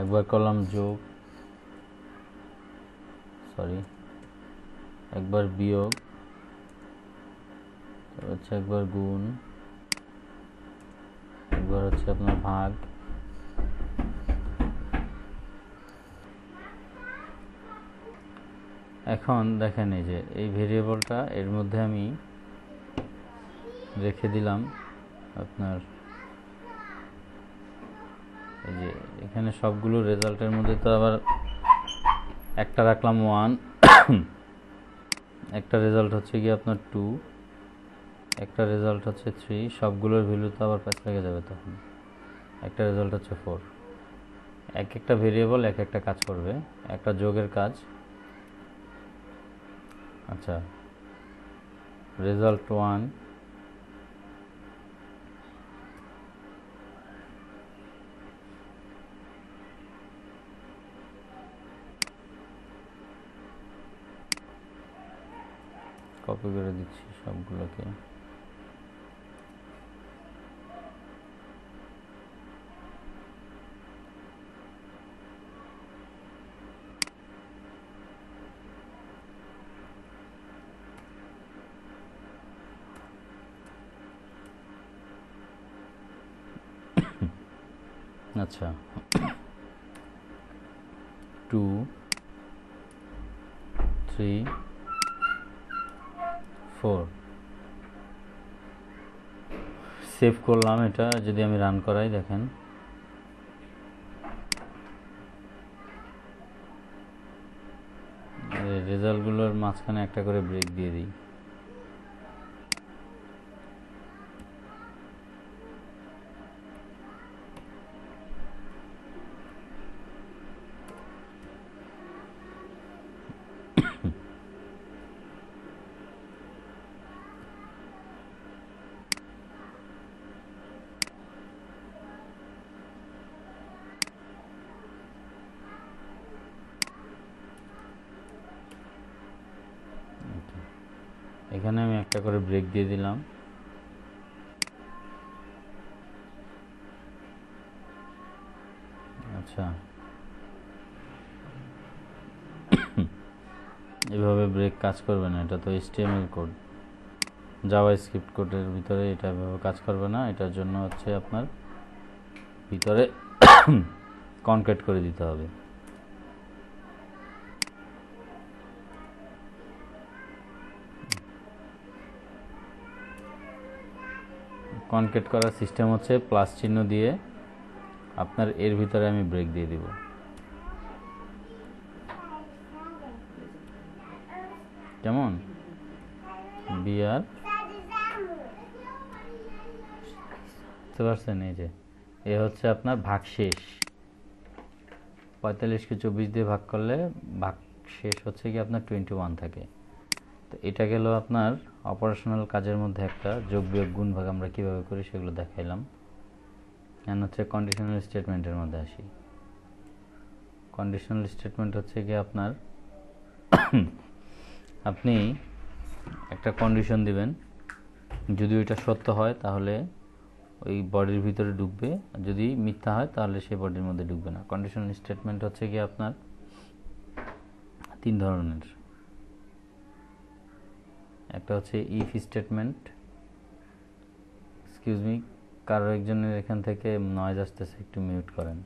[SPEAKER 1] একবার করলাম যোগ, সরি একবার বিয়োগ, হচ্ছে একবার গুণ, একবার হচ্ছে আপনার ভাগ, এখন দেখেন এই যে এই ভেরিয়েবলটা এর মধ্যে আমি রেখে দিলাম আপনার এই যে এখানে সবগুলো রেজাল্টের মধ্যে তো আবার একটা রাখলাম 1, একটা রেজাল্ট হচ্ছে কি আপনার 2, একটা রেজাল্ট হচ্ছে 3, সবগুলোর ভ্যালু তো আবার প্যাচ লেগে যাবে তখন। একটা রেজাল্ট হচ্ছে 4। এক একটা ভেরিয়েবল এক একটা কাজ করবে, একটা যোগের কাজ। আচ্ছা, রেজাল্ট 1 কপি করে দিচ্ছি সবগুলোকে। আচ্ছা, 2, 3, 4 সেভ করলাম। এটা যদি আমি রান করাই, দেখেন রেজাল্টগুলোর মাঝখানে একটা করে ব্রেক দিয়ে দিই। এখানে আমি একটা করে ব্রেক দিয়ে দিলাম। আচ্ছা, এভাবে ব্রেক কাজ করবে না, এটা তো HTML কোড, জাভাস্ক্রিপ্ট কোডের ভিতরে এটা এভাবে কাজ করবে না। এটার জন্য হচ্ছে আপনার ভিতরে কনক্যাট করে দিতে হবে। কনক্যাট করার সিস্টেম হচ্ছে প্লাস চিহ্ন দিয়ে আপনার এর ভিতরে আমি ব্রেক দিয়ে দিব। কেমন বিআর বুঝতে পারছেন? এই যে এ হচ্ছে আপনার ভাগশেষ। 45কে 24 দিয়ে ভাগ করলে ভাগশেষ হচ্ছে কি আপনার 21 থাকে। তো এটা গেল আপনার অপারেশনাল কাজের মধ্যে একটা যোগ বিয়োগ গুণ ভাগ আমরা কীভাবে করি সেগুলো দেখাইলাম। এখন হচ্ছে কন্ডিশনাল স্টেটমেন্টের মধ্যে আসি। কন্ডিশনাল স্টেটমেন্ট হচ্ছে কি আপনার আপনি একটা কন্ডিশন দিবেন, যদি ওইটা সত্য হয় তাহলে ওই বডির ভিতরে ঢুকবে, যদি মিথ্যা হয় তাহলে সেই বডির মধ্যে ঢুকবে না। কন্ডিশনাল স্টেটমেন্ট হচ্ছে কি আপনার 3 ধরনের। একটা হচ্ছে ইফ স্টেটমেন্ট, এক্সকিউজ মি, কারো একজনের এখান থেকে নয়েজ আসতেছে, একটু মিউট করেন।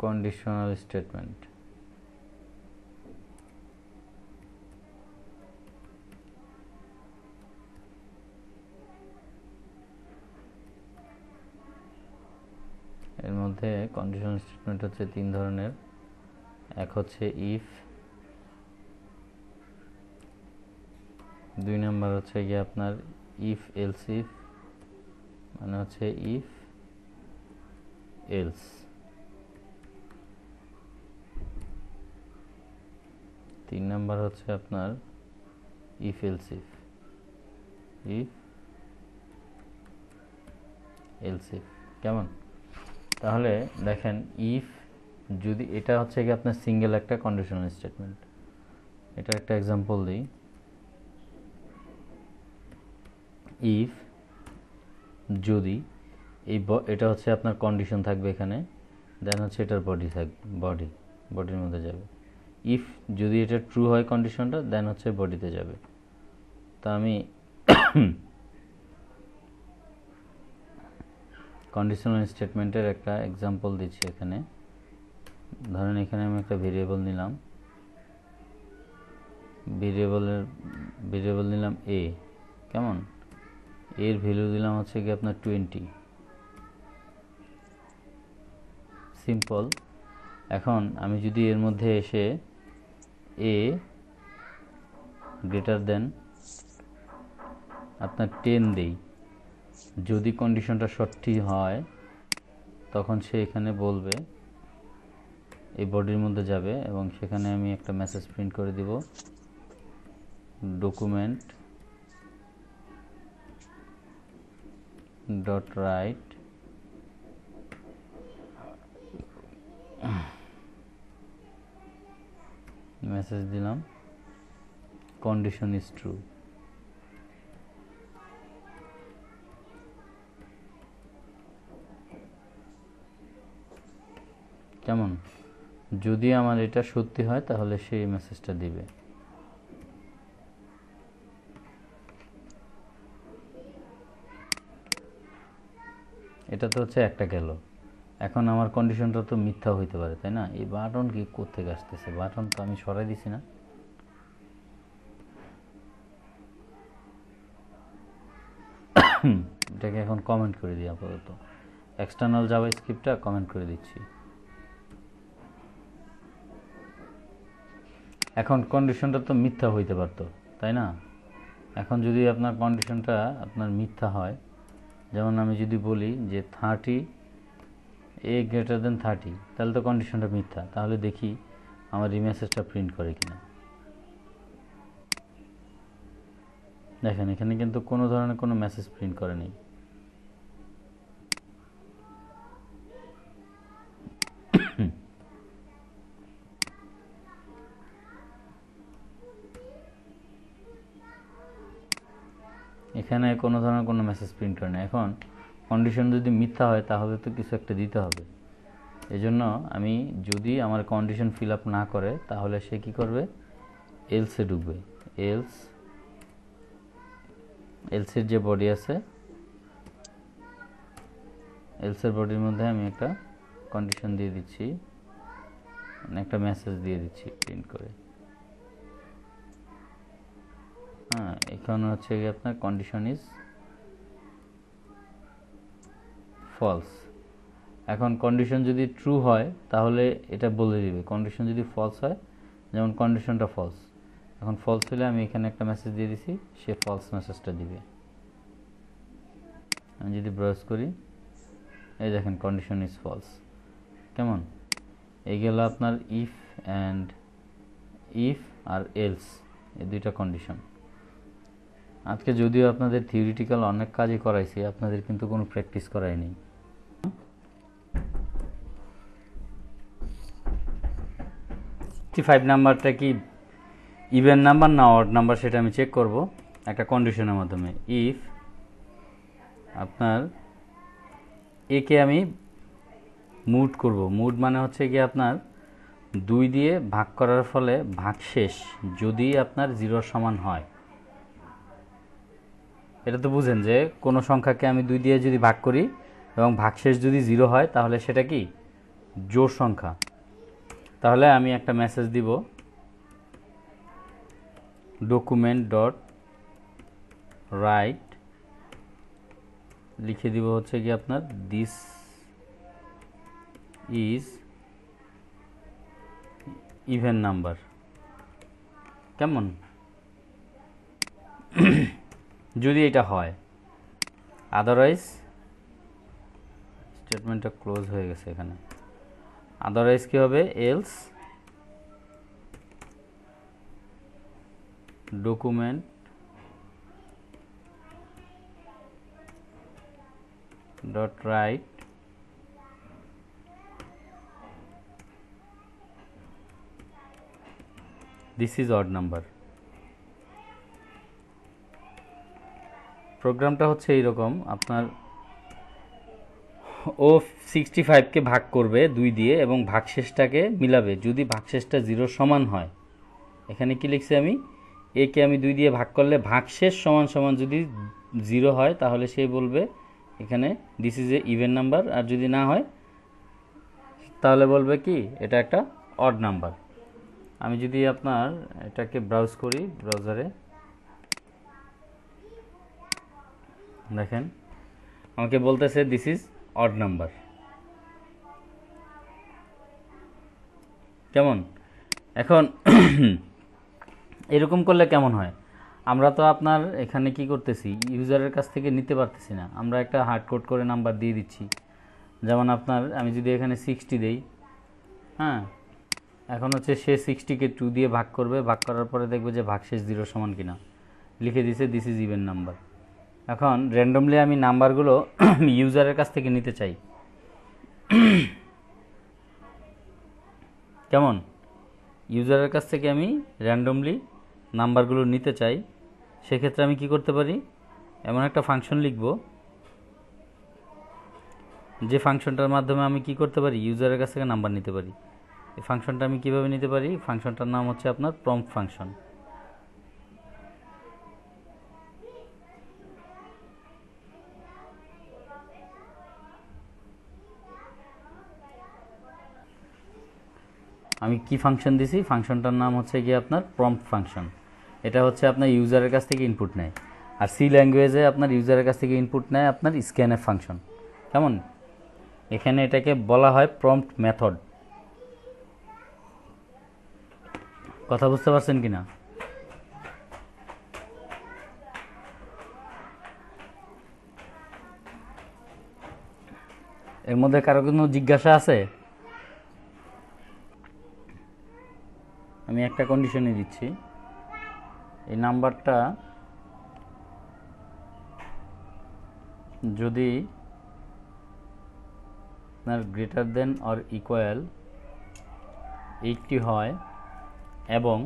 [SPEAKER 1] কন্ডিশনাল স্টেটমেন্ট এর মধ্যে কন্ডিশনাল স্টেটমেন্ট হচ্ছে 3 ধরনের। এক হচ্ছে ইফ, 2 নাম্বার হচ্ছে গিয়ে আপনার ইফ এলস ইফ, মানে হচ্ছে ইফ এলস। 3 নাম্বার হচ্ছে আপনার if else if, if else if. কেমন? তাহলে দেখেন, ইফ যদি এটা হচ্ছে কি আপনার সিঙ্গেল একটা কন্ডিশনাল স্টেটমেন্ট। এটার একটা এক্সাম্পল দিই। ইফ যদি এটা হচ্ছে আপনার কন্ডিশন থাকবে এখানে, দেন হচ্ছে এটার বডি থাকবে, বডির মধ্যে যাবে। ইফ যদি এটা ট্রু হয় কন্ডিশনটা, দেন হচ্ছে বডিতে যাবে। তা আমি কন্ডিশনাল স্টেটমেন্টের একটা এক্সাম্পল দিচ্ছি এখানে। ধরেন এখানে আমি একটা ভেরিয়েবল নিলাম, ভেরিয়েবল নিলাম এ, কেমন, এর ভ্যালু দিলাম হচ্ছে কি আপনার 20, সিম্পল। এখন আমি যদি এর মধ্যে এসে এ গ্রেটার দেন আপনার 10 দেই, যদি কন্ডিশনটা সঠিক হয় তখন সে এখানে বলবে, এই বডির মধ্যে যাবে এবং সেখানে আমি একটা মেসেজ প্রিন্ট করে দিব, ডকুমেন্ট ডট রাইট মেসেজ দিলাম কন্ডিশন ইজ ট্রু। কেমন, যদি আমার এটা সত্যি হয় তাহলে সেই মেসেজটা দিবে। এটা তো হচ্ছে একটা গেল। এখন আমার কন্ডিশনটা তো মিথ্যা হইতে পারে, তাই না? এই বাটন কি কোত্থেকে আসতেছে? বাটন তো আমি সরাই দিছি না। এটাকে এখন কমেন্ট করে দিই আপাতত, এক্সটার্নাল জাভাস্ক্রিপ্টটা কমেন্ট করে দিচ্ছি। এখন কন্ডিশনটা তো মিথ্যা হইতে পারতো, তাই না? এখন যদি আপনার কন্ডিশনটা আপনার মিথ্যা হয়, যেমন আমি যদি বলি যে 30 এ গ্রেটার দেন 30, তাহলে তো কন্ডিশনটা মিথ্যা। তাহলে দেখি আমার এই মেসেজটা প্রিন্ট করে কিনা। দেখেন এখানে কিন্তু কোনো ধরনের কোনো মেসেজ প্রিন্ট করেনি। এখানে কোনো ধরনের কোনো মেসেজ প্রিন্ট করে না। এখন কন্ডিশন যদি মিথ্যা হয় তাহলে তো কিছু একটা দিতে হবে। এজন্য আমি যদি আমার কন্ডিশন ফিল আপ না করে তাহলে সে কি করবে, এলসে ঢুকবে। এলসের যে বডি আছে, এলসের বডির মধ্যে আমি একটা কন্ডিশন দিয়ে দিচ্ছি, মানে একটা মেসেজ দিয়ে দিচ্ছি প্রিন্ট করে। হ্যাঁ, এখানে হচ্ছে কি আপনার কন্ডিশন ইজ ফলস। এখন কন্ডিশন যদি ট্রু হয় তাহলে এটা বলে দিবে, কন্ডিশন যদি ফলস হয়, যেমন কন্ডিশনটা ফলস, এখন ফলস হলে আমি এখানে একটা মেসেজ দিয়ে দিছি, সে ফলস মেসেজটা দিবে। আমি যদি ব্রাউজ করি, এই দেখেন কন্ডিশন ইজ ফলস। কেমন, এই গেল আপনার ইফ আর এলস, এই দুইটা কন্ডিশন। আজকে যদিও আপনাদের থিওরিটিক্যাল অনেক কাজই করাইছি, আপনাদের কিন্তু কোনো প্র্যাকটিস করাইনি। 65 নাম্বারটা কি ইভেন নাম্বার না অড নাম্বার সেটা আমি চেক করব একটা কন্ডিশনের মাধ্যমে। ইফ আপনার একে আমি মুড করব, মুড মানে হচ্ছে কি আপনার 2 দিয়ে ভাগ করার ফলে ভাগশেষ যদি আপনার 0 সমান হয়। এটা তো বুঝেন যে কোনো সংখ্যাকে আমি 2 দিয়ে যদি ভাগ করি এবং ভাগশেষ যদি 0 হয় তাহলে সেটা কি জোড় সংখ্যা। তাহলে আমি একটা মেসেজ দিব, ডকুমেন্ট ডট রাইট, লিখে দিব হচ্ছে কি আপনার দিস ইজ ইভেন নাম্বার। কেমন, যদি এটা হয়, আদারওয়াইজ স্টেটমেন্টটা ক্লোজ হয়ে গেছে এখানে। আদারওয়াইজ কি হবে, else document dot right this is odd number. প্রোগ্রামটা হচ্ছে এইরকম, আপনার ও 65কে ভাগ করবে 2 দিয়ে এবং ভাগশেষটাকে মিলাবে যদি ভাগশেষটা 0 সমান হয়। এখানে কি লিখছি আমি, একে আমি 2 দিয়ে ভাগ করলে ভাগশেষ সমান সমান যদি 0 হয় তাহলে সে বলবে এখানে this is a even number, আর যদি না হয় তাহলে বলবে কি এটা একটা অড নাম্বার। আমি যদি আপনার এটাকে ব্রাউজ করি ব্রাউজারে, দেখেন আমাকে বলতেছে দিস ইজ অড নাম্বার। কেমন? এখন এরকম করলে কেমন হয়? আমরা তো আপনার এখানে কি করতেছি, ইউজারের কাছ থেকে নিতে পারতেছি না, আমরা একটা হার্ড কোড করে নাম্বার দিয়ে দিচ্ছি। যেমন আপনার আমি যদি এখানে 60 দেই, হ্যাঁ, এখন হচ্ছে সে 60কে 2 দিয়ে ভাগ করবে, ভাগ করার পরে দেখবে যে ভাগশেষ 0 সমান কিনা, লিখে দিছে দিস ইজ ইভেন নাম্বার। এখন র্যান্ডমলি আমি নাম্বারগুলো ইউজারের কাছ থেকে নিতে চাই, কেমন? ইউজারের কাছ থেকে আমি র্যান্ডমলি নাম্বারগুলো নিতে চাই, সেক্ষেত্রে আমি কি করতে পারি, এমন একটা ফাংশন লিখব যে ফাংশনটার মাধ্যমে আমি কি করতে পারি, ইউজারের কাছ থেকে নাম্বার নিতে পারি। এই ফাংশনটা আমি কিভাবে নিতে পারি? ফাংশনটার নাম হচ্ছে আপনার প্রম্পট ফাংশন। আমি কি ফাংশন দিছি? ফাংশনটার নাম হচ্ছে গিয়ে আপনার প্রম্পট ফাংশন। এটা হচ্ছে আপনার ইউজারের কাছ থেকে ইনপুট নেয়, আর সি ল্যাঙ্গুয়েজে আপনার ইউজারের কাছ থেকে ইনপুট নেয় আপনার স্ক্যানএফ ফাংশন। কেমন? এখানে এটাকে বলা হয় প্রম্পট মেথড। কথা বুঝতে পারছেন কিনা? এর মধ্যে কারো কোনো জিজ্ঞাসা আছে? আমি একটা কন্ডিশনই দিচ্ছি, এই নাম্বারটা যদি আপনার গ্রেটার দেন অর ইকুয়াল 80 হয় এবং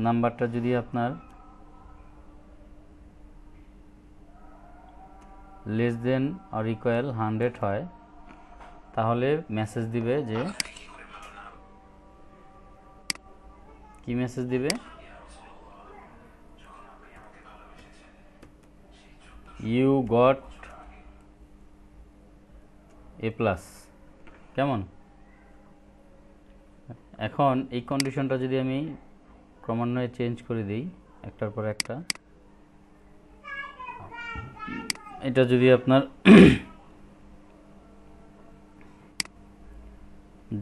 [SPEAKER 1] নাম্বারটা যদি আপনার লেস দেন অর ইকুয়াল 100 হয়, তাহলে মেসেজ দিবে যে, কি মেসেজ দিবে? You got A plus. কেমন? এখন এই কন্ডিশনটা যদি আমি ক্রমান্বয়ে চেঞ্জ করে দিই একটার পর একটা, এটা যদি আপনার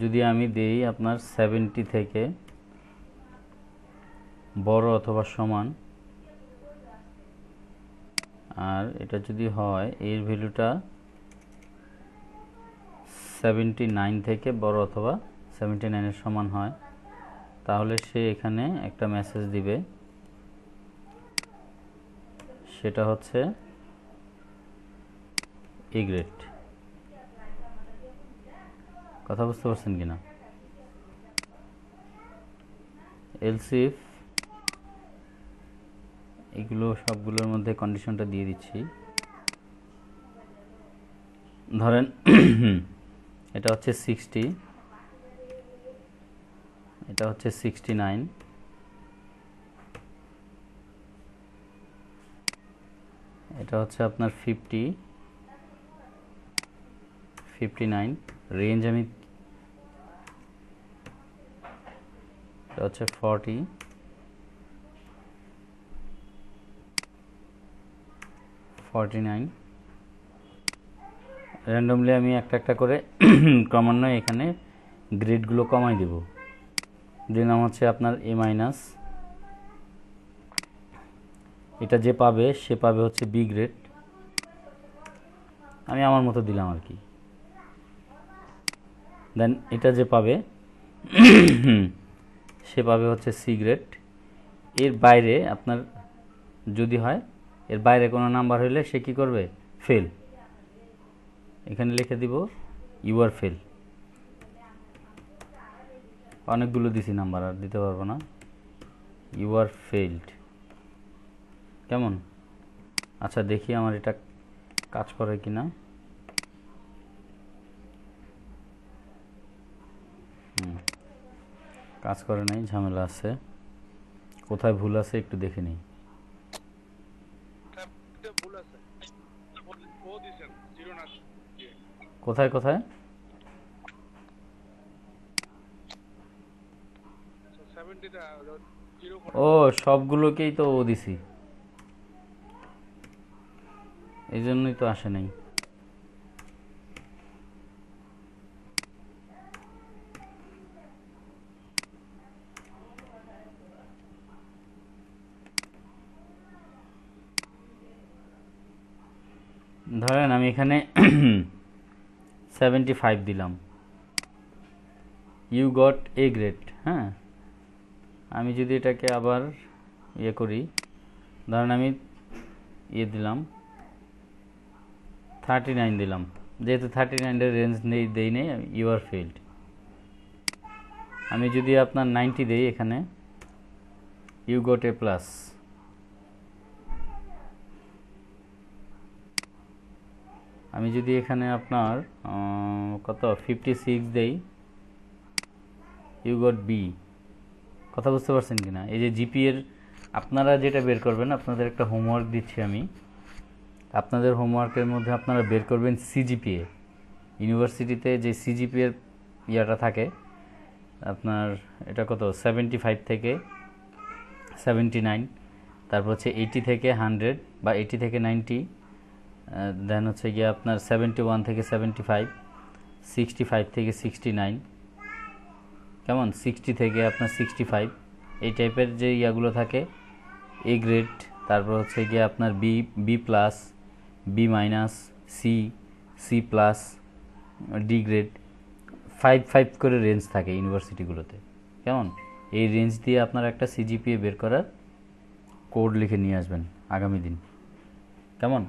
[SPEAKER 1] যদি আমি দেই আপনার 70 থেকে বড় অথবা সমান, আর এটা যদি হয় এর ভ্যালুটা 79 থেকে বড় অথবা 79 এর সমান হয়, তাহলে সে এখানে একটা মেসেজ দিবে, সেটা হচ্ছে এ গ্রেড। কথা বুঝতে পারছেন কিনা? এলস ইফ এগুলো সবগুলোর মধ্যে কন্ডিশনটা দিয়ে দিচ্ছি। ধরেন এটা হচ্ছে 60, এটা হচ্ছে 69, এটা হচ্ছে আপনার 50, 59 রেঞ্জ আমি, এটা হচ্ছে 40, 49। র্যান্ডমলি আমি একটা একটা করে ক্রমান্বয়ে এখানে গ্রেডগুলো কমাই দেব। দিলাম হচ্ছে আপনার এ মাইনাস, এটা যে পাবে সে পাবে হচ্ছে বি গ্রেড, আমি আমার মতো দিলাম আর কি। দেন এটা যে পাবে সে পাবে হচ্ছে সি গ্রেড। এর বাইরে আপনার যদি হয়, এর বাইরে কোনো নাম্বার হইলে সে কি করবে? ফেল। এখানে লিখে দিব ইউ আর ফেল। অনেকগুলো দিছি নাম্বার, আর দিতে পারবো না। You are failed. কেমন? আচ্ছা দেখি আমার এটা কাজ করে কিনা। কাজ করে নাই, ঝামেলা আছে। কোথায় ভুল আছে একটু দেখে নিই। কোথায় কোথায়? ও সবগুলোকেই তো ও দিছি, এই জন্যই তো আসে নাই। ধরেন আমি এখানে 75 দিলাম, ইউ গট এ গ্রেড। হ্যাঁ, আমি যদি এটাকে আবার ইয়ে করি, ধরেন আমি দিলাম 39 দিলাম, যেহেতু 39 রেঞ্জ দেই নেই, ইউ আর ফেইল্ড। আমি যদি আপনার 90 দেই এখানে, ইউ গট এ প্লাস। আমি যদি এখানে আপনার কত 56 দেই, ইউ গট বি। কথা বুঝতে পারছেন কিনা? এই যে জিপি এর আপনারা যেটা বের করবেন, আপনাদের একটা হোমওয়ার্ক দিচ্ছি আমি, আপনাদের হোমওয়ার্কের মধ্যে আপনারা বের করবেন সিজিপিএ। ইউনিভার্সিটিতে যে সিজিপিএর ইয়াটা থাকে আপনার, এটা কত 75 থেকে 79, তারপর হচ্ছে 80 থেকে 100 বা 80 থেকে 90, দেন হচ্ছে গিয়ে আপনার 71 থেকে 75, 65 থেকে 69, কেমন 60 থেকে আপনার 65, এই টাইপের যে ইয়াগুলো থাকে, এ গ্রেড, তারপর হচ্ছে গিয়ে আপনার B, B plus, B minus, C, C plus, D grade, 5 করে রেঞ্জ থাকে ইউনিভার্সিটিগুলোতে। কেমন, এই রেঞ্জ দিয়ে আপনার একটা সিজিপিএ বের করার কোড লিখে নিয়ে আসবেন আগামী দিন। কেমন?